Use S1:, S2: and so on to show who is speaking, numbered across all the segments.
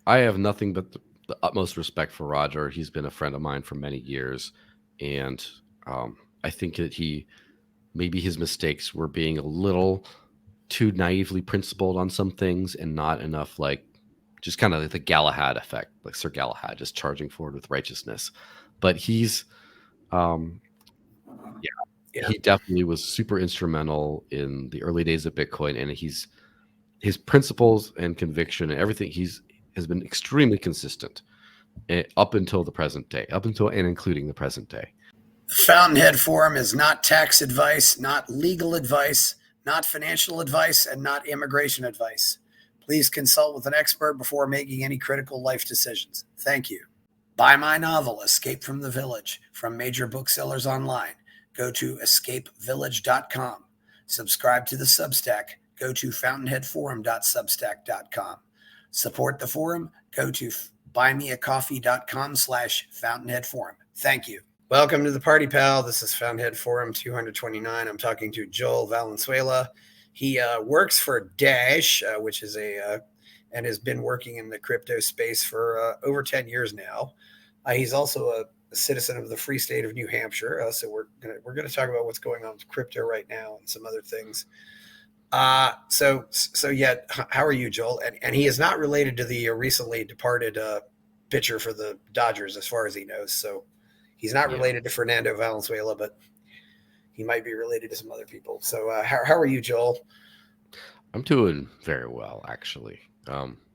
S1: I have nothing but the utmost respect for Roger. He's been a friend of mine for many years, and I think that maybe his mistakes were being a little too naively principled on some things and not enough like just kind of like the Galahad effect, like Sir Galahad just charging forward with righteousness. But um, yeah,
S2: Yeah.
S1: he definitely was super instrumental in the early days of Bitcoin, and his principles and conviction and everything has been extremely consistent up until the present day, up until and including the present day.
S2: The Fountainhead Forum is not tax advice, not legal advice, not financial advice, and not immigration advice. Please consult with an expert before making any critical life decisions. Thank you. Buy my novel, Escape from the Village, from major booksellers online. Go to escapevillage.com. Subscribe to the Substack. Go to fountainheadforum.substack.com. Support the forum. Go to buymeacoffee.com/fountainheadforum. Thank you. Welcome to the party, pal. This is Fountainhead Forum 229. I'm talking to Joel Valenzuela. He works for Dash, which is and has been working in the crypto space for over 10 years now. He's also a citizen of the free state of New Hampshire. So we're gonna talk about what's going on with crypto right now and some other things. So how are you, Joel? And he is not related to the recently departed pitcher for the Dodgers, as far as he knows. So he's not related to Fernando Valenzuela, but he might be related to some other people. So how are you, Joel?
S1: I'm doing very well, actually.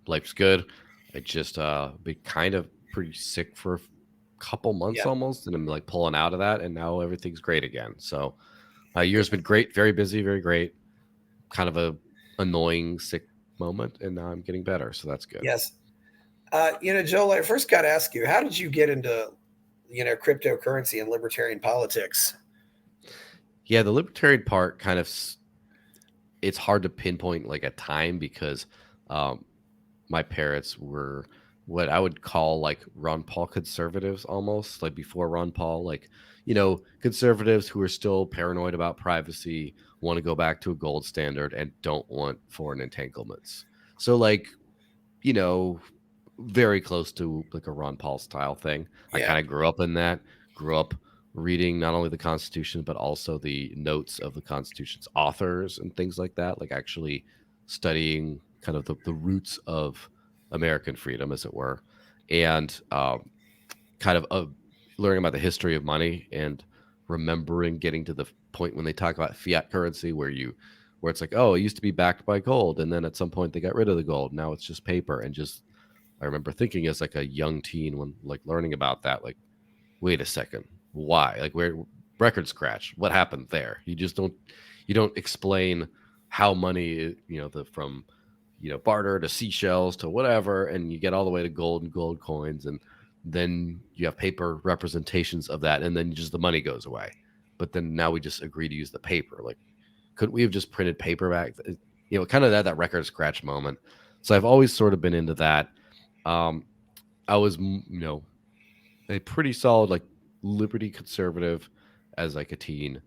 S1: Life's good. I just been kind of pretty sick for a couple months almost, and I'm like pulling out of that, and now everything's great again. So my year's been great, very busy, very great. Kind of a annoying sick moment, and now I'm getting better, so that's good.
S2: Yes. Joel, I first got to ask you, how did you get into cryptocurrency and libertarian politics?
S1: Yeah, the libertarian part kind of, it's hard to pinpoint like a time because my parents were what I would call like Ron Paul conservatives, almost like before Ron Paul, like, conservatives who are still paranoid about privacy, want to go back to a gold standard, and don't want foreign entanglements. So like, very close to like a Ron Paul style thing. I kind of grew up in that, grew up reading not only the Constitution, but also the notes of the Constitution's authors and things like that, like actually studying kind of the roots of American freedom, as it were, and kind of learning about the history of money and remembering getting to the point when they talk about fiat currency where it's like, oh, it used to be backed by gold, and then at some point they got rid of the gold. Now it's just paper. And just I remember thinking as like a young teen when like learning about that, like, wait a second, why? Like, where record scratch? What happened there? You don't explain how money, from barter to seashells to whatever, and you get all the way to gold and gold coins, and then you have paper representations of that, and then just the money goes away. But then now we just agree to use the paper. Like, couldn't we have just printed paper back? Kind of that record scratch moment. So I've always sort of been into that. I was, a pretty solid like liberty conservative as like a teen,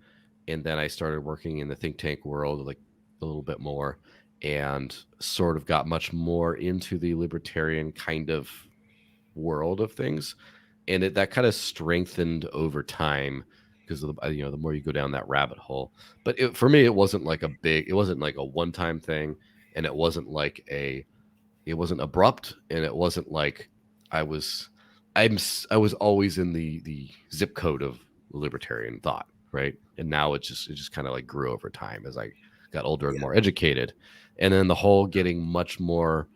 S1: and then I started working in the think tank world like a little bit more, and sort of got much more into the libertarian kind of world of things, and that kind of strengthened over time because of the more you go down that rabbit hole. But for me, it wasn't like a one-time thing, and it wasn't abrupt, and it wasn't like I was always in the zip code of libertarian thought, right? And now it just kind of like grew over time as I got older and more educated, and then the whole getting much more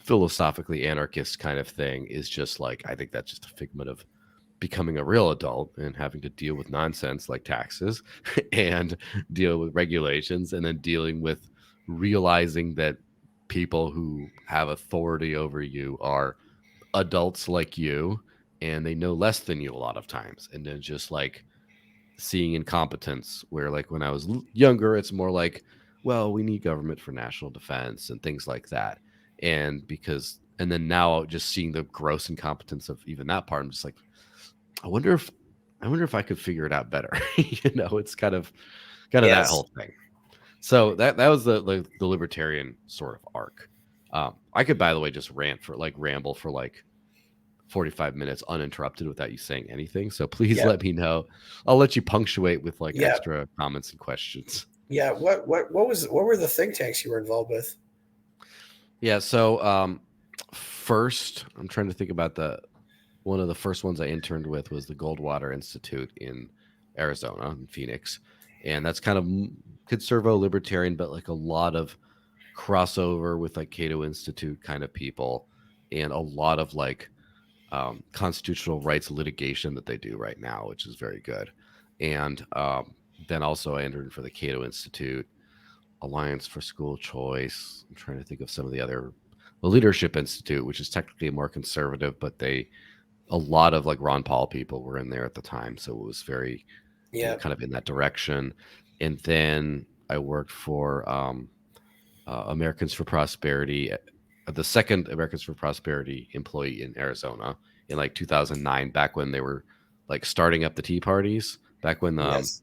S1: philosophically anarchist kind of thing is just like, I think that's just a figment of becoming a real adult and having to deal with nonsense like taxes and deal with regulations, and then dealing with realizing that people who have authority over you are adults like you, and they know less than you a lot of times. And then just like seeing incompetence where like when I was younger, it's more like, well, we need government for national defense and things like that. And then now just seeing the gross incompetence of even that part, I'm just like, I wonder if I could figure it out better. It's kind of that whole thing. So that was the libertarian sort of arc. I could, by the way, just ramble for like 45 minutes uninterrupted without you saying anything. So please
S2: Yeah.
S1: let me know. I'll let you punctuate with like
S2: Yeah.
S1: extra comments and questions.
S2: Yeah. What were the think tanks you were involved with?
S1: Yeah. So first, I'm trying to think about one of the first ones I interned with was the Goldwater Institute in Arizona, in Phoenix, and that's kind of conservo libertarian, but like a lot of crossover with like Cato Institute kind of people, and a lot of like constitutional rights litigation that they do right now, which is very good. And then also I entered for the Cato Institute, Alliance for School Choice. I'm trying to think of some of the Leadership Institute, which is technically more conservative, but a lot of like Ron Paul people were in there at the time. So it was very,
S2: Yeah.
S1: kind of in that direction. And then I worked for Americans for Prosperity, the second Americans for Prosperity employee in Arizona in like 2009, back when they were like starting up the Tea Parties, back
S2: Yes.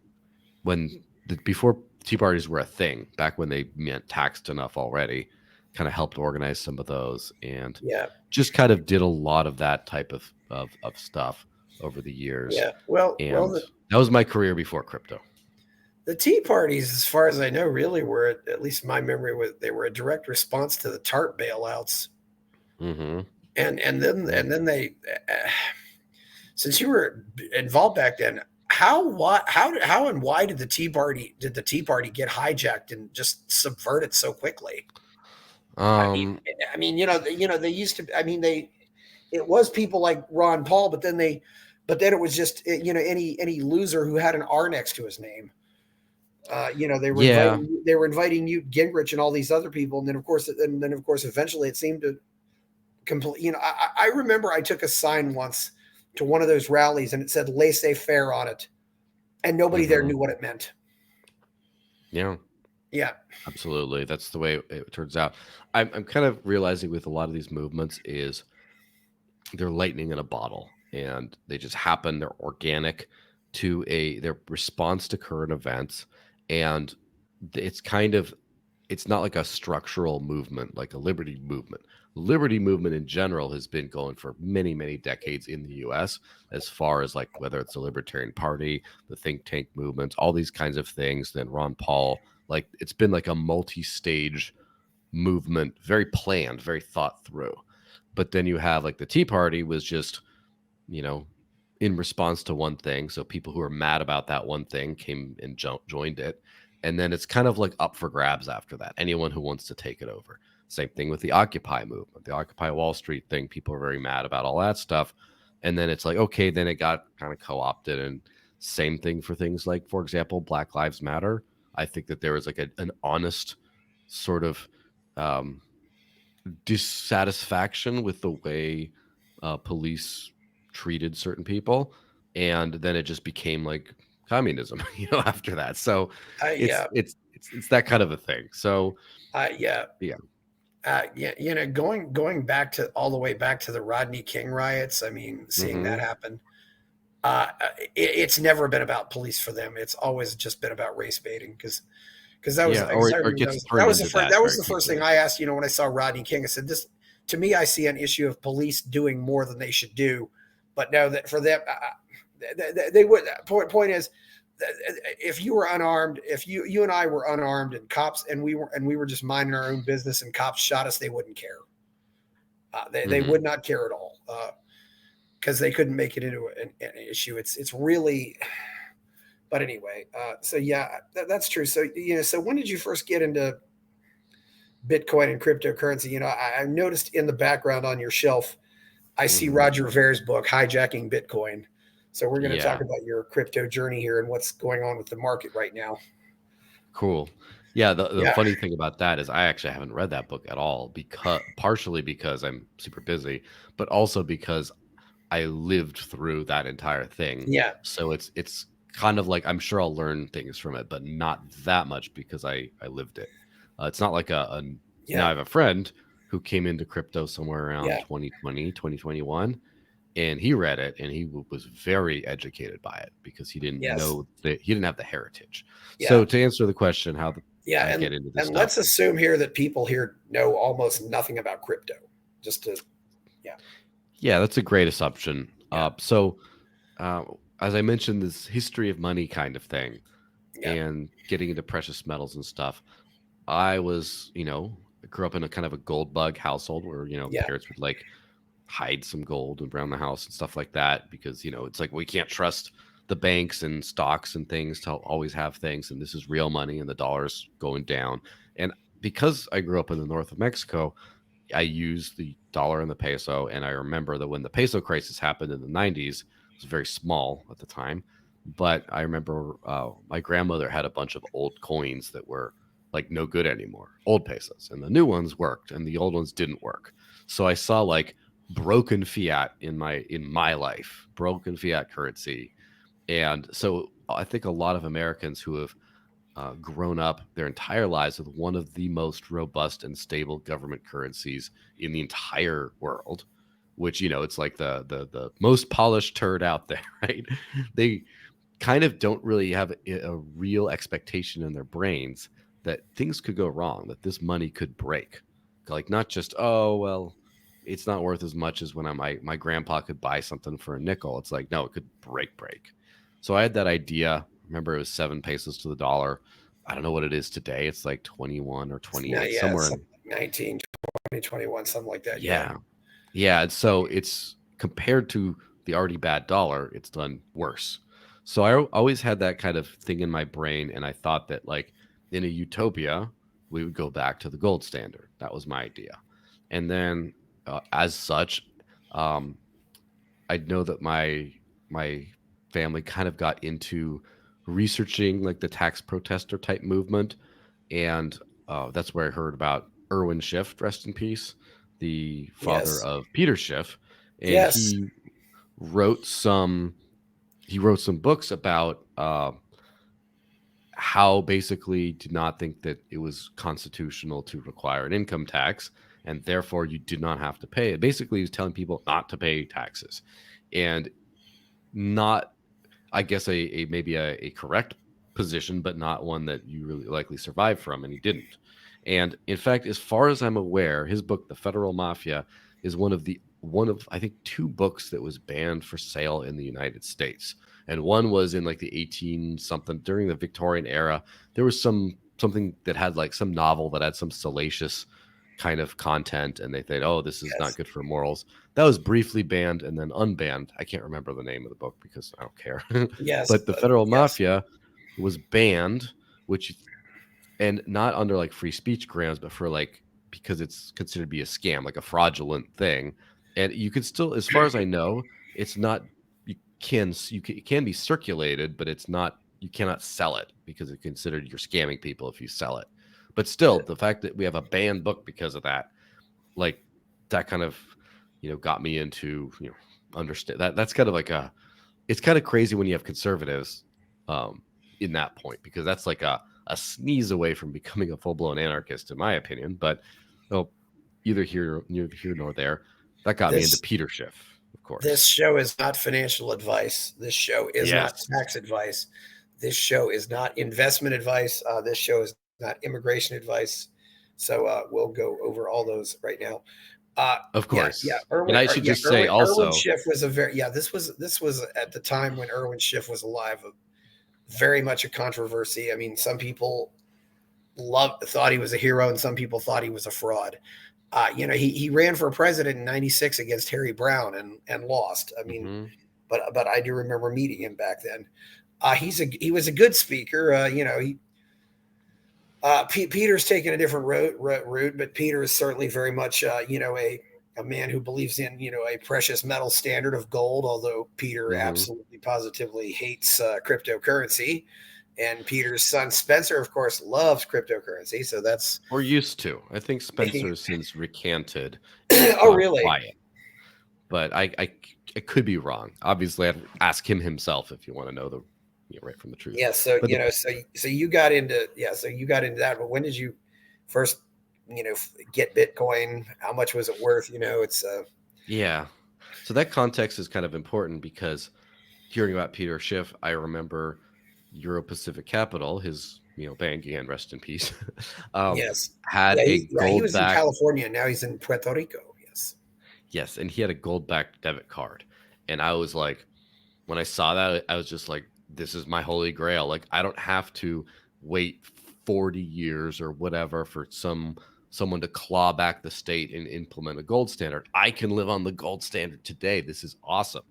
S1: before Tea Parties were a thing, back when they meant taxed enough already, kind of helped organize some of those and
S2: Yeah.
S1: just kind of did a lot of that type of stuff over the years.
S2: Yeah. Well,
S1: And that was my career before crypto.
S2: the Tea Parties, as far as I know, really were, at least my memory, was they were a direct response to the TARP bailouts,
S1: Mm-hmm.
S2: and then they, since you were involved back then, how and why did the Tea Party get hijacked and just subverted so quickly? I mean,
S1: Um,
S2: they used to. I mean, it was people like Ron Paul, but then it was just any loser who had an R next to his name.
S1: yeah,
S2: They were inviting Newt Gingrich and all these other people, and then of course eventually it seemed to complete. I remember I took a sign once to one of those rallies, and it said "laissez faire" on it, and nobody there
S1: mm-hmm.
S2: knew what it meant.
S1: Yeah,
S2: Yeah,
S1: absolutely. That's the way it turns out. I'm kind of realizing with a lot of these movements is they're lightning in a bottle and they just happen. They're organic to their response to current events. And it's kind of, it's not like a structural movement, like a liberty movement. Liberty movement in general has been going for many, many decades in the US, as far as like whether it's the Libertarian Party, the think tank movements, all these kinds of things. Then Ron Paul, like it's been like a multi-stage movement, very planned, very thought through. But then you have like the Tea Party was just, you know, in response to one thing. So people who are mad about that one thing came and joined it. And then it's kind of like up for grabs after that. Anyone who wants to take it over. Same thing with the Occupy movement, the Occupy Wall Street thing. People are very mad about all that stuff. And then it's like, okay, then it got kind of co opted. And same thing for things like, for example, Black Lives Matter. I think that there was like an honest sort of um, dissatisfaction with the way police treated certain people, and then it just became like communism, after that. So it's
S2: yeah,
S1: it's that kind of a thing. So
S2: yeah.
S1: yeah.
S2: Yeah, going back to all the way back to the Rodney King riots. I mean, seeing that
S1: Hmm.
S2: happen, it's never been about police for them. It's always just been about race baiting because that was
S1: Yeah,
S2: because I
S1: or it
S2: remember
S1: gets turned into that
S2: that was
S1: very
S2: the first thing
S1: quickly.
S2: I asked. When I saw Rodney King, I said, "This to me, I see an issue of police doing more than they should do." But no, that for them, they would. Point is, if you were unarmed, if you and I were unarmed, and cops and we were just minding our own business, and cops shot us, they wouldn't care. They
S1: Hmm.
S2: would not care at all because they couldn't make it into an issue. It's really, but anyway. So yeah, that's true. So so when did you first get into Bitcoin and cryptocurrency? I noticed in the background on your shelf, I see
S1: Hmm.
S2: Roger Ver's book, Hijacking Bitcoin. So we're going to talk
S1: Yeah,
S2: about your crypto journey here and what's going on with the market right now.
S1: cool. Yeah, the
S2: Yeah,
S1: funny thing about that is I actually haven't read that book at all, because partially because I'm super busy, but also because I lived through that entire thing.
S2: yeah,
S1: So it's kind of like I'm sure I'll learn things from it, but not that much because I lived it. It's not like now I
S2: yeah,
S1: have a friend who came into crypto somewhere around
S2: yeah,
S1: 2020, 2021, and he read it and he was very educated by it because he didn't
S2: yes,
S1: know that he didn't have the heritage.
S2: yeah,
S1: So to answer the question,
S2: Yeah,
S1: get into this
S2: and let's
S1: stuff.
S2: assume here that people here know almost nothing about crypto. Just to yeah,
S1: Yeah, that's a great assumption.
S2: yeah,
S1: Uh, as I mentioned, this history of money kind of thing,
S2: yeah,
S1: and getting into precious metals and stuff. I was, grew up in a kind of a gold bug household where,
S2: yeah,
S1: parents would like hide some gold around the house and stuff like that because, it's like we can't trust the banks and stocks and things to always have things. And this is real money and the dollar's going down. And because I grew up in the north of Mexico, I used the dollar and the peso. And I remember that when the peso crisis happened in the 90s, it was very small at the time. But I remember my grandmother had a bunch of old coins that were like no good anymore, old pesos. And the new ones worked and the old ones didn't work. So I saw like broken fiat in my life, broken fiat currency. And so I think a lot of Americans who have grown up their entire lives with one of the most robust and stable government currencies in the entire world, which it's like the most polished turd out there, right? They kind of don't really have a real expectation in their brains that things could go wrong, that this money could break. Like not just, oh well, it's not worth as much as when my grandpa could buy something for a nickel. It's like, no, it could break. So I had that idea. Remember, it was 7 pesos to the dollar. I don't know what it is today. It's like 21 or
S2: it's not,
S1: 28,
S2: yeah,
S1: somewhere in.
S2: something like 19, 20, 21, something like that. Yeah,
S1: Yeah. Yeah, and so it's compared to the already bad dollar, it's done worse. So I always had that kind of thing in my brain, and I thought that like in a utopia, we would go back to the gold standard. That was my idea. And then as such, um, I know that my family kind of got into researching like the tax protester type movement, and that's where I heard about Erwin Schiff, rest in peace, the father
S2: yes,
S1: of Peter Schiff, and
S2: yes,
S1: wrote some he wrote some books about how basically did not think that it was constitutional to require an income tax, and therefore you did not have to pay it. Basically, he was telling people not to pay taxes, and not, I guess, a maybe a correct position, but not one that you really likely survived from, and he didn't. And in fact, as far as I'm aware, his book, The Federal Mafia, is one of I think two books that was banned for sale in the United States. And one was in like the 18 something during the Victorian era. There was something that had like some novel that had some salacious kind of content, and they thought, oh, this is not
S2: yes,
S1: good for morals. That was briefly banned and then unbanned. I can't remember the name of the book because I don't care.
S2: yes,
S1: But the Federal
S2: yes,
S1: Mafia was banned, which, and not under like free speech grounds, but for like because it's considered to be a scam, like a fraudulent thing. And you can still, as far as I know, it's not, it can be circulated, but it's not, you cannot sell it because it's considered you're scamming people if you sell it. But still, the fact that we have a banned book because of that, like that kind of, got me into, understand that that's kind of like it's kind of crazy when you have conservatives um in that point, because that's like a sneeze away from becoming a full-blown anarchist in my opinion. But oh, neither here nor there. That got me into
S2: this
S1: Peter Schiff, of
S2: this
S1: course.
S2: show is not financial advice. This show is not
S1: Yes.
S2: tax advice. This show is not investment advice. This show is not immigration advice. So we'll go over all those right now.
S1: Of
S2: Yeah, yeah.
S1: course. And I should
S2: Yeah.
S1: just say
S2: Erwin
S1: also.
S2: Schiff was a very yeah. This was at the time when Erwin Schiff was alive, very much a controversy. I mean, some people thought he was a hero, and some people thought he was a fraud. He ran for president in '96 against Harry Brown and lost. I mean,
S1: Mhm.
S2: but I do remember meeting him back then. He was a good speaker. Peter's taken a different route, but Peter is certainly very much a man who believes in a precious metal standard of gold. Although Peter
S1: Mhm.
S2: absolutely positively hates cryptocurrency, and Peter's son Spencer, of course, loves cryptocurrency. So that's
S1: Or used to. I think Spencer
S2: making.
S1: has since recanted and has
S2: Oh,
S1: gone
S2: really?
S1: quiet. But I could be wrong. Obviously, I'd ask him himself if you want to know the, right from the truth.
S2: Yeah. So
S1: But the
S2: so you got into So you got into that. But when did you first get Bitcoin? How much was it worth? It's
S1: Yeah. So that context is kind of important because hearing about Peter Schiff, I remember Euro Pacific Capital, his banking and rest in peace,
S2: Yes.
S1: had
S2: Yeah,
S1: a
S2: he
S1: gold
S2: was in
S1: back.
S2: California. Now he's in Puerto Rico. Yes.
S1: Yes, and he had a gold backed debit card. And I was like, when I saw that, I was just like, this is my holy grail. Like, I don't have to wait 40 years or whatever for someone to claw back the state and implement a gold standard. I can live on the gold standard today. This is awesome.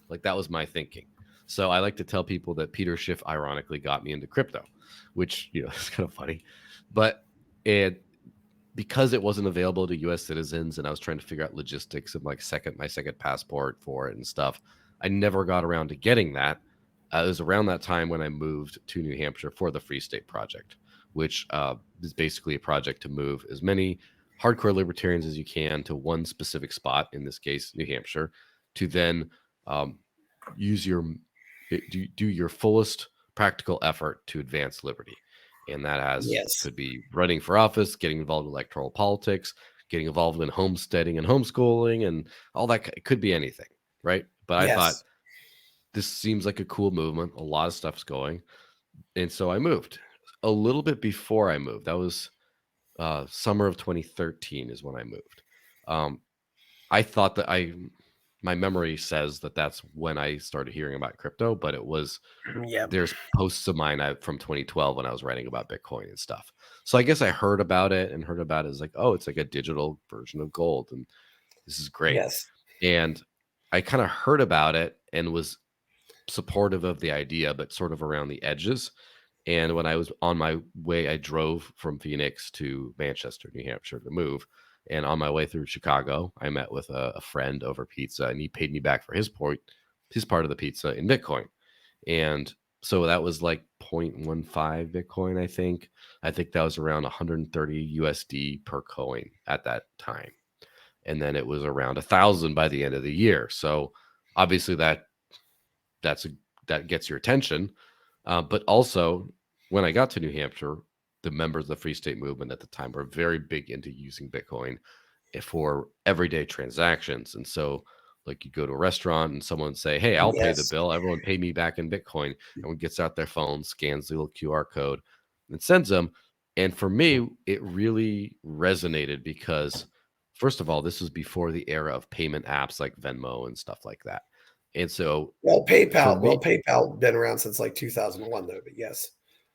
S1: Like, that was my thinking. So I like to tell people that Peter Schiff ironically got me into crypto, which, is kind of funny. But it because it wasn't available to US citizens and I was trying to figure out logistics and like my second passport for it and stuff, I never got around to getting that. It was around that time when I moved to New Hampshire for the Free State Project, which is basically a project to move as many hardcore libertarians as you can to one specific spot, in this case, New Hampshire, to then um, use do your fullest practical effort to advance liberty. And that
S2: Yes.
S1: could be running for office, getting involved in electoral politics, getting involved in homesteading and homeschooling, and all that. It could be anything, right? But I thought
S2: Yes.
S1: this seems like a cool movement. A lot of stuff's going, and so I moved. A little bit before I moved, that was summer of 2013 is when I moved. Um, I thought that my memory says that that's when I started hearing about crypto, but it was
S2: Yep.
S1: there's posts of mine from 2012 when I was writing about Bitcoin and stuff. So I guess I heard about it and heard about it as like, oh, it's like a digital version of gold, and this is great.
S2: Yes.
S1: And I kind of heard about it and was supportive of the idea, but sort of around the edges. And when I was on my way, I drove from Phoenix to Manchester, New Hampshire to move. And on my way through Chicago, I met with a friend over pizza, and he paid me back for his part of the pizza in Bitcoin. And so that was like 0.15 Bitcoin, I think. I think that was around 130 USD per coin at that time. And then it was around 1,000 by the end of the year. So obviously that's a that gets your attention. But also, when I got to New Hampshire, the members of the Free State Movement at the time were very big into using Bitcoin for everyday transactions. And so, like, you go to a restaurant and someone say, "Hey, I'll pay the
S2: Yes.
S1: bill. Everyone pay me back in Bitcoin." Everyone gets out their phone, scans the little QR code, and sends them. And for me, it really resonated because, first of all, this was before the era of payment apps like Venmo and stuff like that. And so, for me,
S2: PayPal been around since like 2001 though, but yes.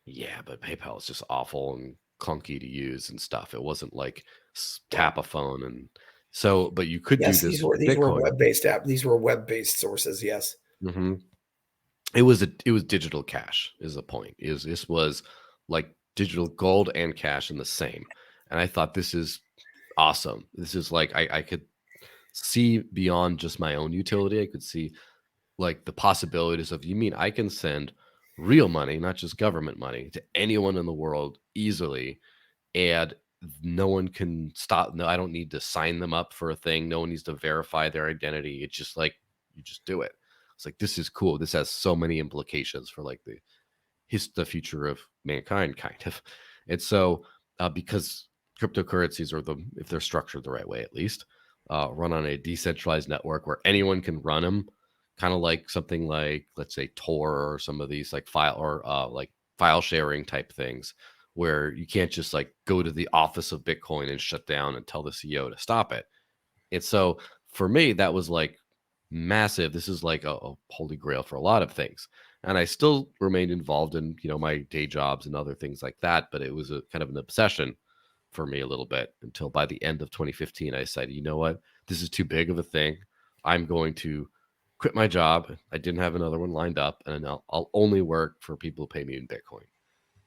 S1: yeah, but PayPal is just awful and clunky to use and stuff. It wasn't like
S2: Yeah.
S1: tap a phone, and so, but you could do
S2: Yes,
S1: this with
S2: these were
S1: Bitcoin.
S2: web-based these were web-based sources, yes.
S1: hmm it was digital cash is the point. Is this was like digital gold and cash in the same, and I thought this is awesome. This is like I could see beyond just my own utility. I could see like the possibilities of, you mean I can send real money, not just government money, to anyone in the world easily, and no one can stop. No, I don't need to sign them up for a thing. No one needs to verify their identity. It's just like you just do it. It's like, this is cool. This has so many implications for like the future of mankind, kind of. And so, because cryptocurrencies are if they're structured the right way, at least, run on a decentralized network where anyone can run them, kind of like something like, let's say, Tor or some of these like file sharing type things, where you can't just like go to the office of Bitcoin and shut down and tell the CEO to stop it. And so for me, that was like massive. This is like a holy grail for a lot of things. And I still remained involved in, my day jobs and other things like that. But it was a kind of an obsession for me a little bit, until by the end of 2015, I decided, you know what? This is too big of a thing. I'm going to quit my job. I didn't have another one lined up, and I'll only work for people who pay me in Bitcoin.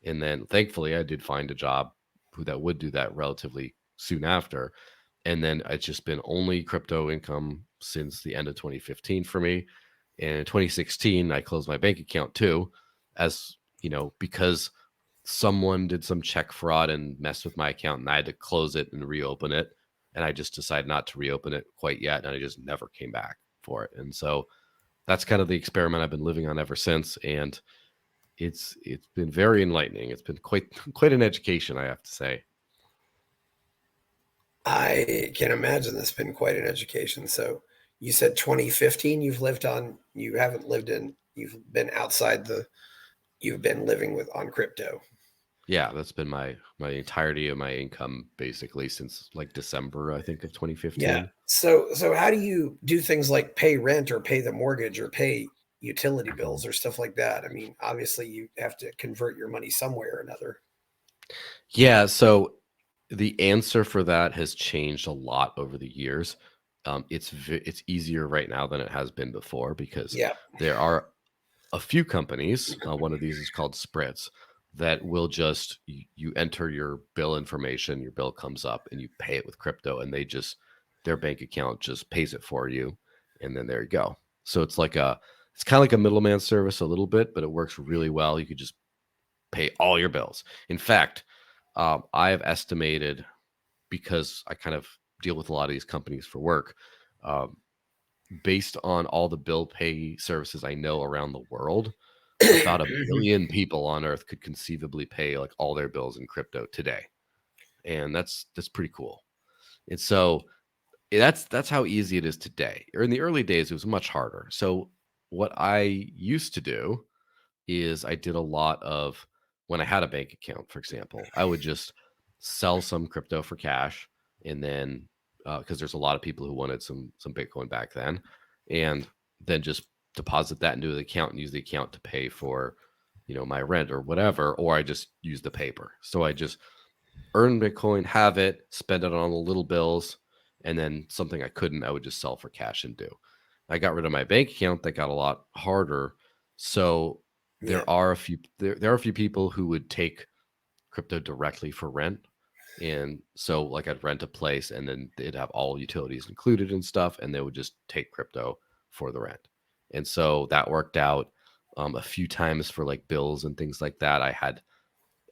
S1: And then thankfully, I did find a job that would do that relatively soon after. And then it's just been only crypto income since the end of 2015 for me. And in 2016, I closed my bank account too, as because someone did some check fraud and messed with my account, and I had to close it and reopen it. And I just decided not to reopen it quite yet. And I just never came back for it. And so that's kind of the experiment I've been living on ever since. And it's been very enlightening. It's been quite an education, I have to say.
S2: I can imagine that's been quite an education. So you said 2015 you haven't lived in, you've been outside you've been living with on crypto.
S1: Yeah, that's been my entirety of my income basically since like December, I think, of
S2: Yeah.
S1: 2015.
S2: So how do you do things like pay rent or pay the mortgage or pay utility bills or stuff like that? I mean, obviously you have to convert your money somewhere or another.
S1: Yeah, so the answer for that has changed a lot over the years. It's easier right now than it has been before because
S2: Yeah.
S1: there are a few companies. One of these is called Spritz that will just you enter your bill information, your bill comes up, and you pay it with crypto, and they just their bank account just pays it for you, and then there you go. So it's kind of like a middleman service a little bit, but it works really well. You could just pay all your bills. In fact, I have estimated because I kind of deal with a lot of these companies for work. Um, Based on all the bill pay services I know around the world, about a
S2: Mhm.
S1: billion people on Earth could conceivably pay like all their bills in crypto today, and that's pretty cool. And so that's how easy it is today. Or in the early days, it was much harder. So what I used to do is I did a lot of when I had a bank account, for example, I would just sell some crypto for cash, and then because there's a lot of people who wanted some Bitcoin back then, and then just deposit that into the account and use the account to pay for, my rent or whatever, or I just use the paper. So I just earn Bitcoin, have it, spend it on the little bills, and then something I couldn't, I would just sell for cash and do. I got rid of my bank account. That got a lot harder. So
S2: Yeah.
S1: there are a few people who would take crypto directly for rent. And so like I'd rent a place and then they'd have all utilities included and stuff, and they would just take crypto for the rent. And so that worked out a few times for like bills and things like that. I had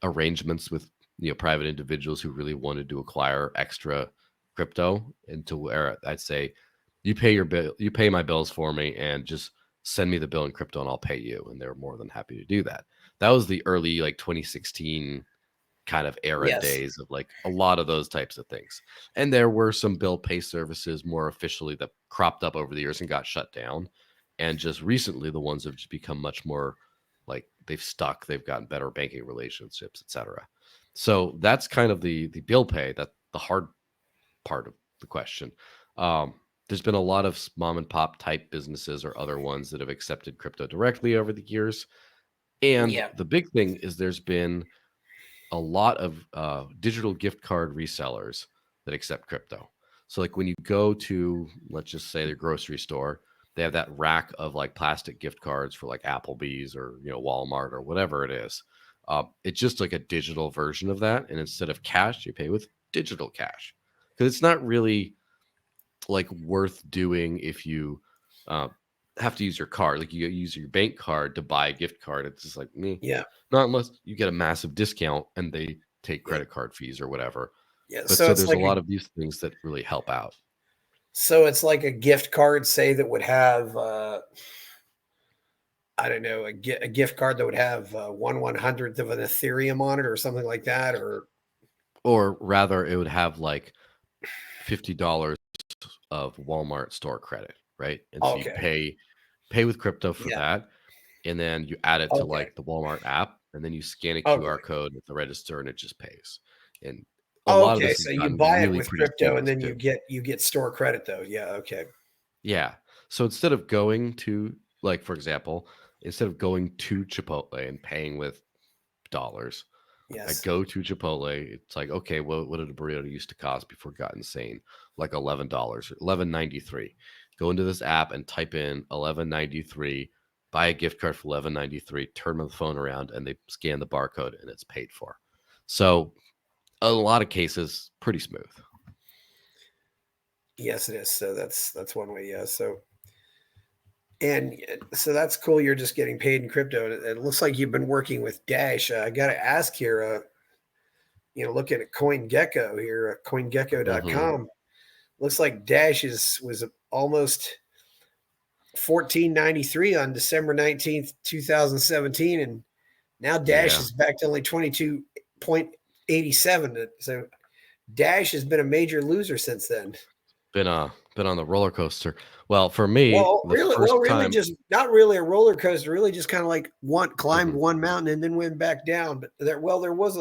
S1: arrangements with private individuals who really wanted to acquire extra crypto, and to where I'd say, you pay your bill, you pay my bills for me, and just send me the bill in crypto and I'll pay you. And they're more than happy to do that. That was the early like 2016 kind of era
S2: Yes.
S1: days of like a lot of those types of things. And there were some bill pay services more officially that cropped up over the years and got shut down. And just recently, the ones have just become much more like they've stuck, they've gotten better banking relationships, etc. So that's kind of the bill pay, that the hard part of the question. Um, there's been a lot of mom and pop type businesses or other ones that have accepted crypto directly over the years. And
S2: Yeah.
S1: the big thing is there's been a lot of digital gift card resellers that accept crypto. So, like when you go to, let's just say, the grocery store, they have that rack of like plastic gift cards for like Applebee's or Walmart or whatever it is. It's just like a digital version of that, and instead of cash, you pay with digital cash because it's not really like worth doing if you uh, have to use your card. Like you use your bank card to buy a gift card. It's just like me,
S2: Yeah.
S1: not unless you get a massive discount and they take
S2: Yeah.
S1: credit card fees or whatever.
S2: Yeah.
S1: But
S2: So
S1: so
S2: it's
S1: there's a
S2: like a
S1: lot of these things that really help out.
S2: gift card, say, that would have I don't know, a gift card that would have 1/100th of an Ethereum on it or something like that, or
S1: Or rather, it would have like $50 of Walmart store credit, right? And so you
S2: okay.
S1: pay with crypto for
S2: Yeah.
S1: that, and then you add it to
S2: Okay.
S1: like the Walmart app, and then you scan a QR
S2: Okay.
S1: code at the register, and it just pays. And a
S2: Oh,
S1: lot of
S2: okay.
S1: this has
S2: So you
S1: gotten
S2: buy it
S1: really
S2: with
S1: pretty
S2: crypto and
S1: seamless
S2: then
S1: too.
S2: you get store credit though. Yeah. Okay.
S1: Yeah. So instead of going to, like, for example, instead of going to Chipotle and paying with dollars, I
S2: Yes.
S1: go to Chipotle. It's like, okay, well, what did a burrito used to cost before it got insane? Like $11, 11.93. Go into this app and type in 11.93, buy a gift card for 11.93, turn the phone around, and they scan the barcode and it's paid for. So a lot of cases, pretty smooth.
S2: Yes, it is. So that's one way. Yeah. So that's cool. You're just getting paid in crypto. It looks like you've been working with Dash. I got to ask here. Looking at CoinGecko here,
S1: Hmm.
S2: CoinGecko.com. Looks like Dash was almost 14.93 on December 19th, 2017, and now Dash
S1: Yeah.
S2: is back to only 22.87. So Dash has been a major loser since then.
S1: Been been on the roller coaster. Well, for me,
S2: Well,
S1: the
S2: really,
S1: first time.
S2: just not really a roller coaster. Really, just kind of like climbed
S1: Mhm.
S2: one mountain and then went back down. But there was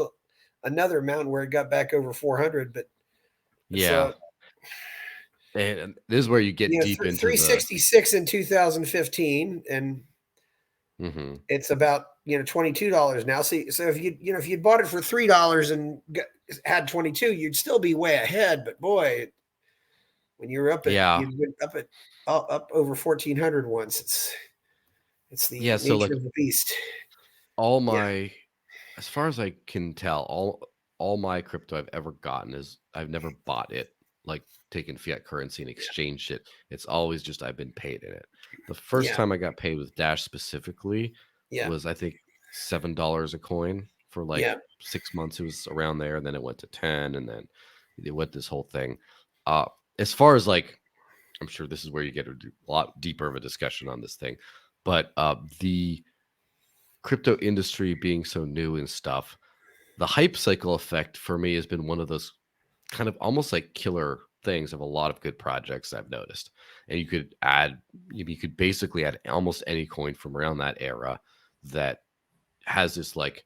S2: another mountain where it got back over 400. But it's
S1: Yeah, and this is where you get deep into the.
S2: 366 in 2015, and
S1: Mhm.
S2: it's about $22 now. So if if you bought it for $3 and had 22, you'd still be way ahead. But boy, when you're
S1: Yeah.
S2: you went up over 1400 once. It's
S1: Yeah,
S2: the
S1: so,
S2: nature
S1: like,
S2: of the beast.
S1: all
S2: Yeah,
S1: my as far as I can tell, all my crypto I've ever gotten is I've never bought it, like, taken fiat currency and
S2: yeah,
S1: exchanged it. It's always just I've been paid in it. The first
S2: yeah,
S1: time I got paid with Dash specifically
S2: yeah,
S1: was, I think, $7 a coin for, like,
S2: yeah,
S1: 6 months. It was around there, and then it went to 10, and then it went this whole thing. Uh, as far as, like, I'm sure this is where you get a lot deeper of a discussion on this thing, but, the crypto industry being so new and stuff, the hype cycle effect for me has been one of those kind of almost like killer things of a lot of good projects I've noticed. And you could basically add almost any coin from around that era that has this, like,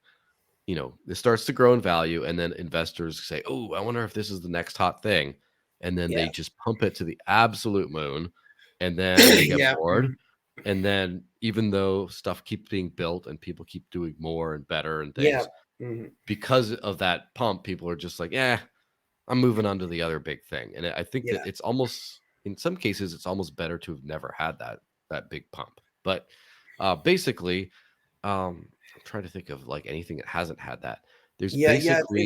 S1: it starts to grow in value, and then investors say, "Oh, I wonder if this is the next hot thing," and then
S2: yeah,
S1: they just pump it to the absolute moon, and then they get
S2: yeah,
S1: bored, and then even though stuff keeps being built and people keep doing more and better and
S2: yeah,
S1: things,
S2: mhm,
S1: because of that pump, people are just like, "Yeah, I'm moving on to the other big thing." And I think that
S2: yeah,
S1: it's almost in some cases, it's almost better to have never had that big pump. But, basically, I'm trying to think of, like, anything that hasn't had that. There's
S2: yeah, yeah.
S1: basically.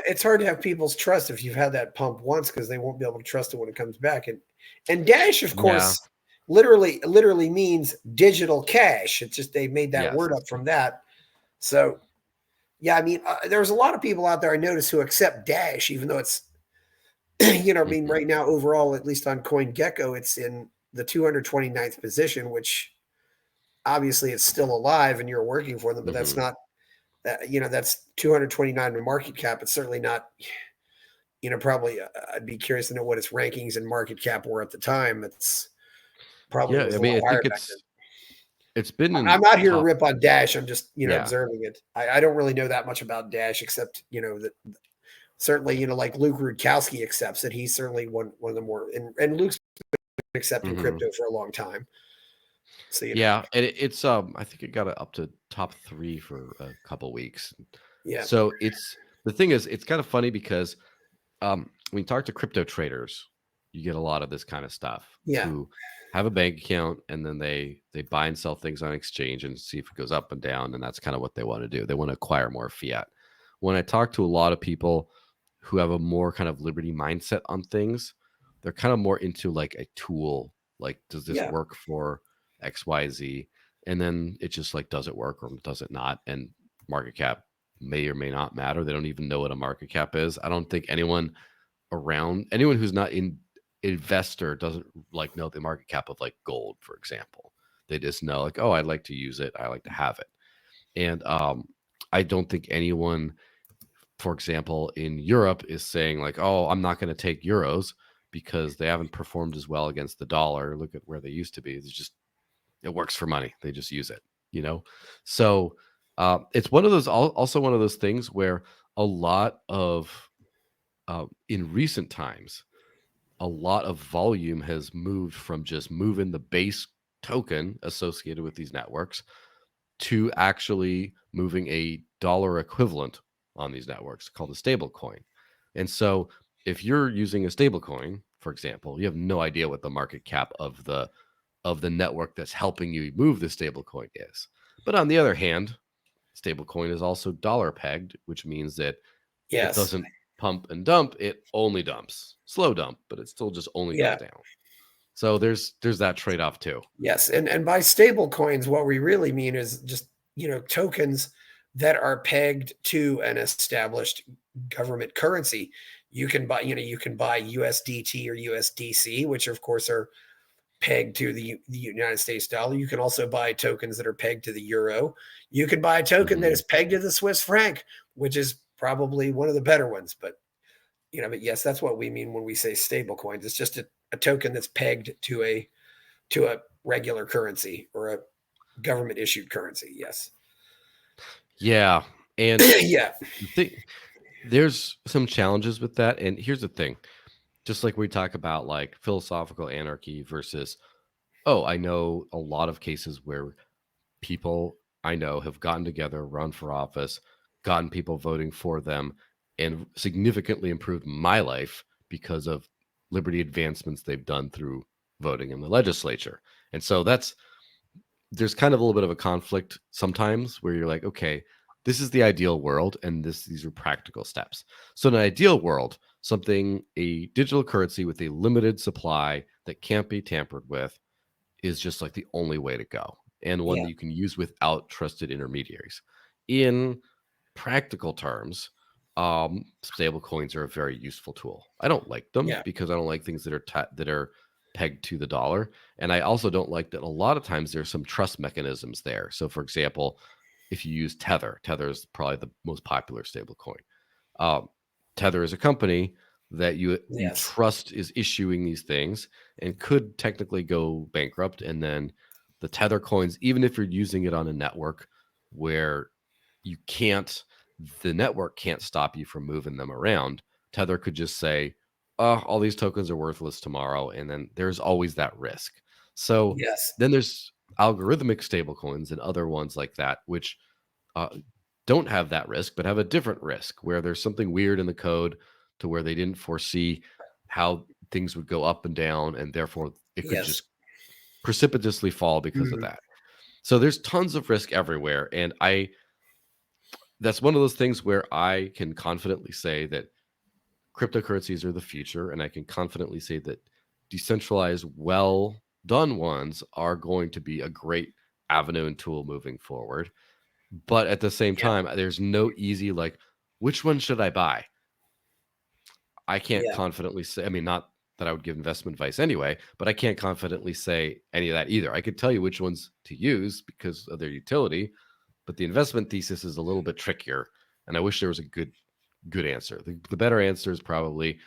S2: It's hard to have people's trust if you've had that pump once because they won't be able to trust it when it comes back. And Dash, of
S1: Yeah.
S2: course, literally means digital cash. It's just they made that
S1: Yes.
S2: word up from that. So yeah, I mean, there's a lot of people out there I notice who accept Dash, even though it's I mean,
S1: Mhm.
S2: right now overall, at least on CoinGecko, it's in the 229th position, which obviously it's still alive and you're working for them, but that's
S1: Mhm.
S2: not that's 229 in market cap. It's certainly not, probably I'd be curious to know what its rankings and market cap were at the time. It's probably
S1: Yeah,
S2: was
S1: I
S2: a
S1: mean,
S2: lot
S1: I
S2: higher
S1: think
S2: back then.
S1: it's been
S2: I'm
S1: in
S2: not here to
S1: top.
S2: rip on Dash. I'm just,
S1: Yeah.
S2: observing it. I don't really know that much about Dash except, that certainly, like Luke Rudkowski accepts it. He's certainly one of the more, and Luke's been accepting
S1: Mhm.
S2: crypto for a long time. So,
S1: Yeah, and it's, I think it got it up to top 3 for a couple weeks.
S2: yeah,
S1: So, the thing is, it's kind of funny because, when you talk to crypto traders, you get a lot of this kind of stuff
S2: yeah,
S1: who have a bank account, and then they buy and sell things on exchange and see if it goes up and down, and that's kind of what they want to do. They want to acquire more fiat. When I talk to a lot of people who have a more kind of liberty mindset on things, they're kind of more into like a tool. Like, does this
S2: yeah,
S1: work for XYZ? And then it just like, does it work or does it not? And market cap may or may not matter. They don't even know what a market cap is. I don't think anyone who's not in investor doesn't like know the market cap of like gold, for example. They just know like, oh, I'd like to use it. I like to have it. And I don't think anyone, for example, in Europe is saying like, oh, I'm not going to take euros because they haven't performed as well against the dollar. Look at where they used to be. It's just, it works for money. They just use it, you know? So it's one of those, also one of those things where a lot of, in recent times, a lot of volume has moved from just moving the base token associated with these networks to actually moving a dollar equivalent on these networks called a stable coin. And so if you're using a stable coin, for example, you have no idea what the market cap of the network that's helping you move the stable coin is. But on the other hand, stablecoin is also dollar pegged, which means that it
S2: yes,
S1: doesn't pump and dump, it only dumps. Slow dump, but it still just only goes
S2: yeah,
S1: down. So there's that trade-off too.
S2: yes. And by stable coins, what we really mean is just, tokens that are pegged to an established government currency. You can buy USDT or USDC, which of course are pegged to the United States dollar. You can also buy tokens that are pegged to the euro. You can buy a token that
S1: Mhm.
S2: is pegged to the Swiss franc, which is probably one of the better ones. But yes, that's what we mean when we say stable coins. It's just a token that's pegged to a regular currency or a government issued currency. Yes.
S1: Yeah, and
S2: Yeah.
S1: the thing, there's some challenges with that, and here's the thing, just like we talk about, like, philosophical anarchy versus, oh, I know a lot of cases where people I know have gotten together, run for office, gotten people voting for them, and significantly improved my life because of liberty advancements they've done through voting in the legislature. And so there's kind of a little bit of a conflict sometimes where you're like, okay, this is the ideal world, and these are practical steps. So in an ideal world, a digital currency with a limited supply that can't be tampered with is just like the only way to go, and one
S2: Yeah.
S1: that you can use without trusted intermediaries. In practical terms, stable coins are a very useful tool. I don't like them
S2: Yeah.
S1: because I don't like things that are pegged to the dollar, and I also don't like that a lot of times there's some trust mechanisms there. So, for example, if you use Tether is probably the most popular stable coin. um, Tether is a company that you
S2: Yes.
S1: trust is issuing these things and could technically go bankrupt. And then the Tether coins, even if you're using it on a network where you can't, the network can't stop you from moving them around, Tether could just say, oh, all these tokens are worthless tomorrow. And then there's always that risk. So
S2: Yes.
S1: then there's algorithmic stablecoins and other ones like that, which uh, don't have that risk, but have a different risk where there's something weird in the code to where they didn't foresee how things would go up and down, and therefore it could
S2: Yes.
S1: just precipitously fall because of
S2: Mhm.
S1: that. So there's tons of risk everywhere, and I that's one of those things where I can confidently say that cryptocurrencies are the future, and I can confidently say that decentralized, well done ones are going to be a great avenue and tool moving forward. But at the same
S2: Yeah.
S1: time, there's no easy, like, which one should I buy? I can't
S2: Yeah.
S1: confidently say, I mean, not that I would give investment advice anyway, but I can't confidently say any of that either. I could tell you which ones to use because of their utility, but the investment thesis is a little bit trickier. And I wish there was a good answer. The better answer is probably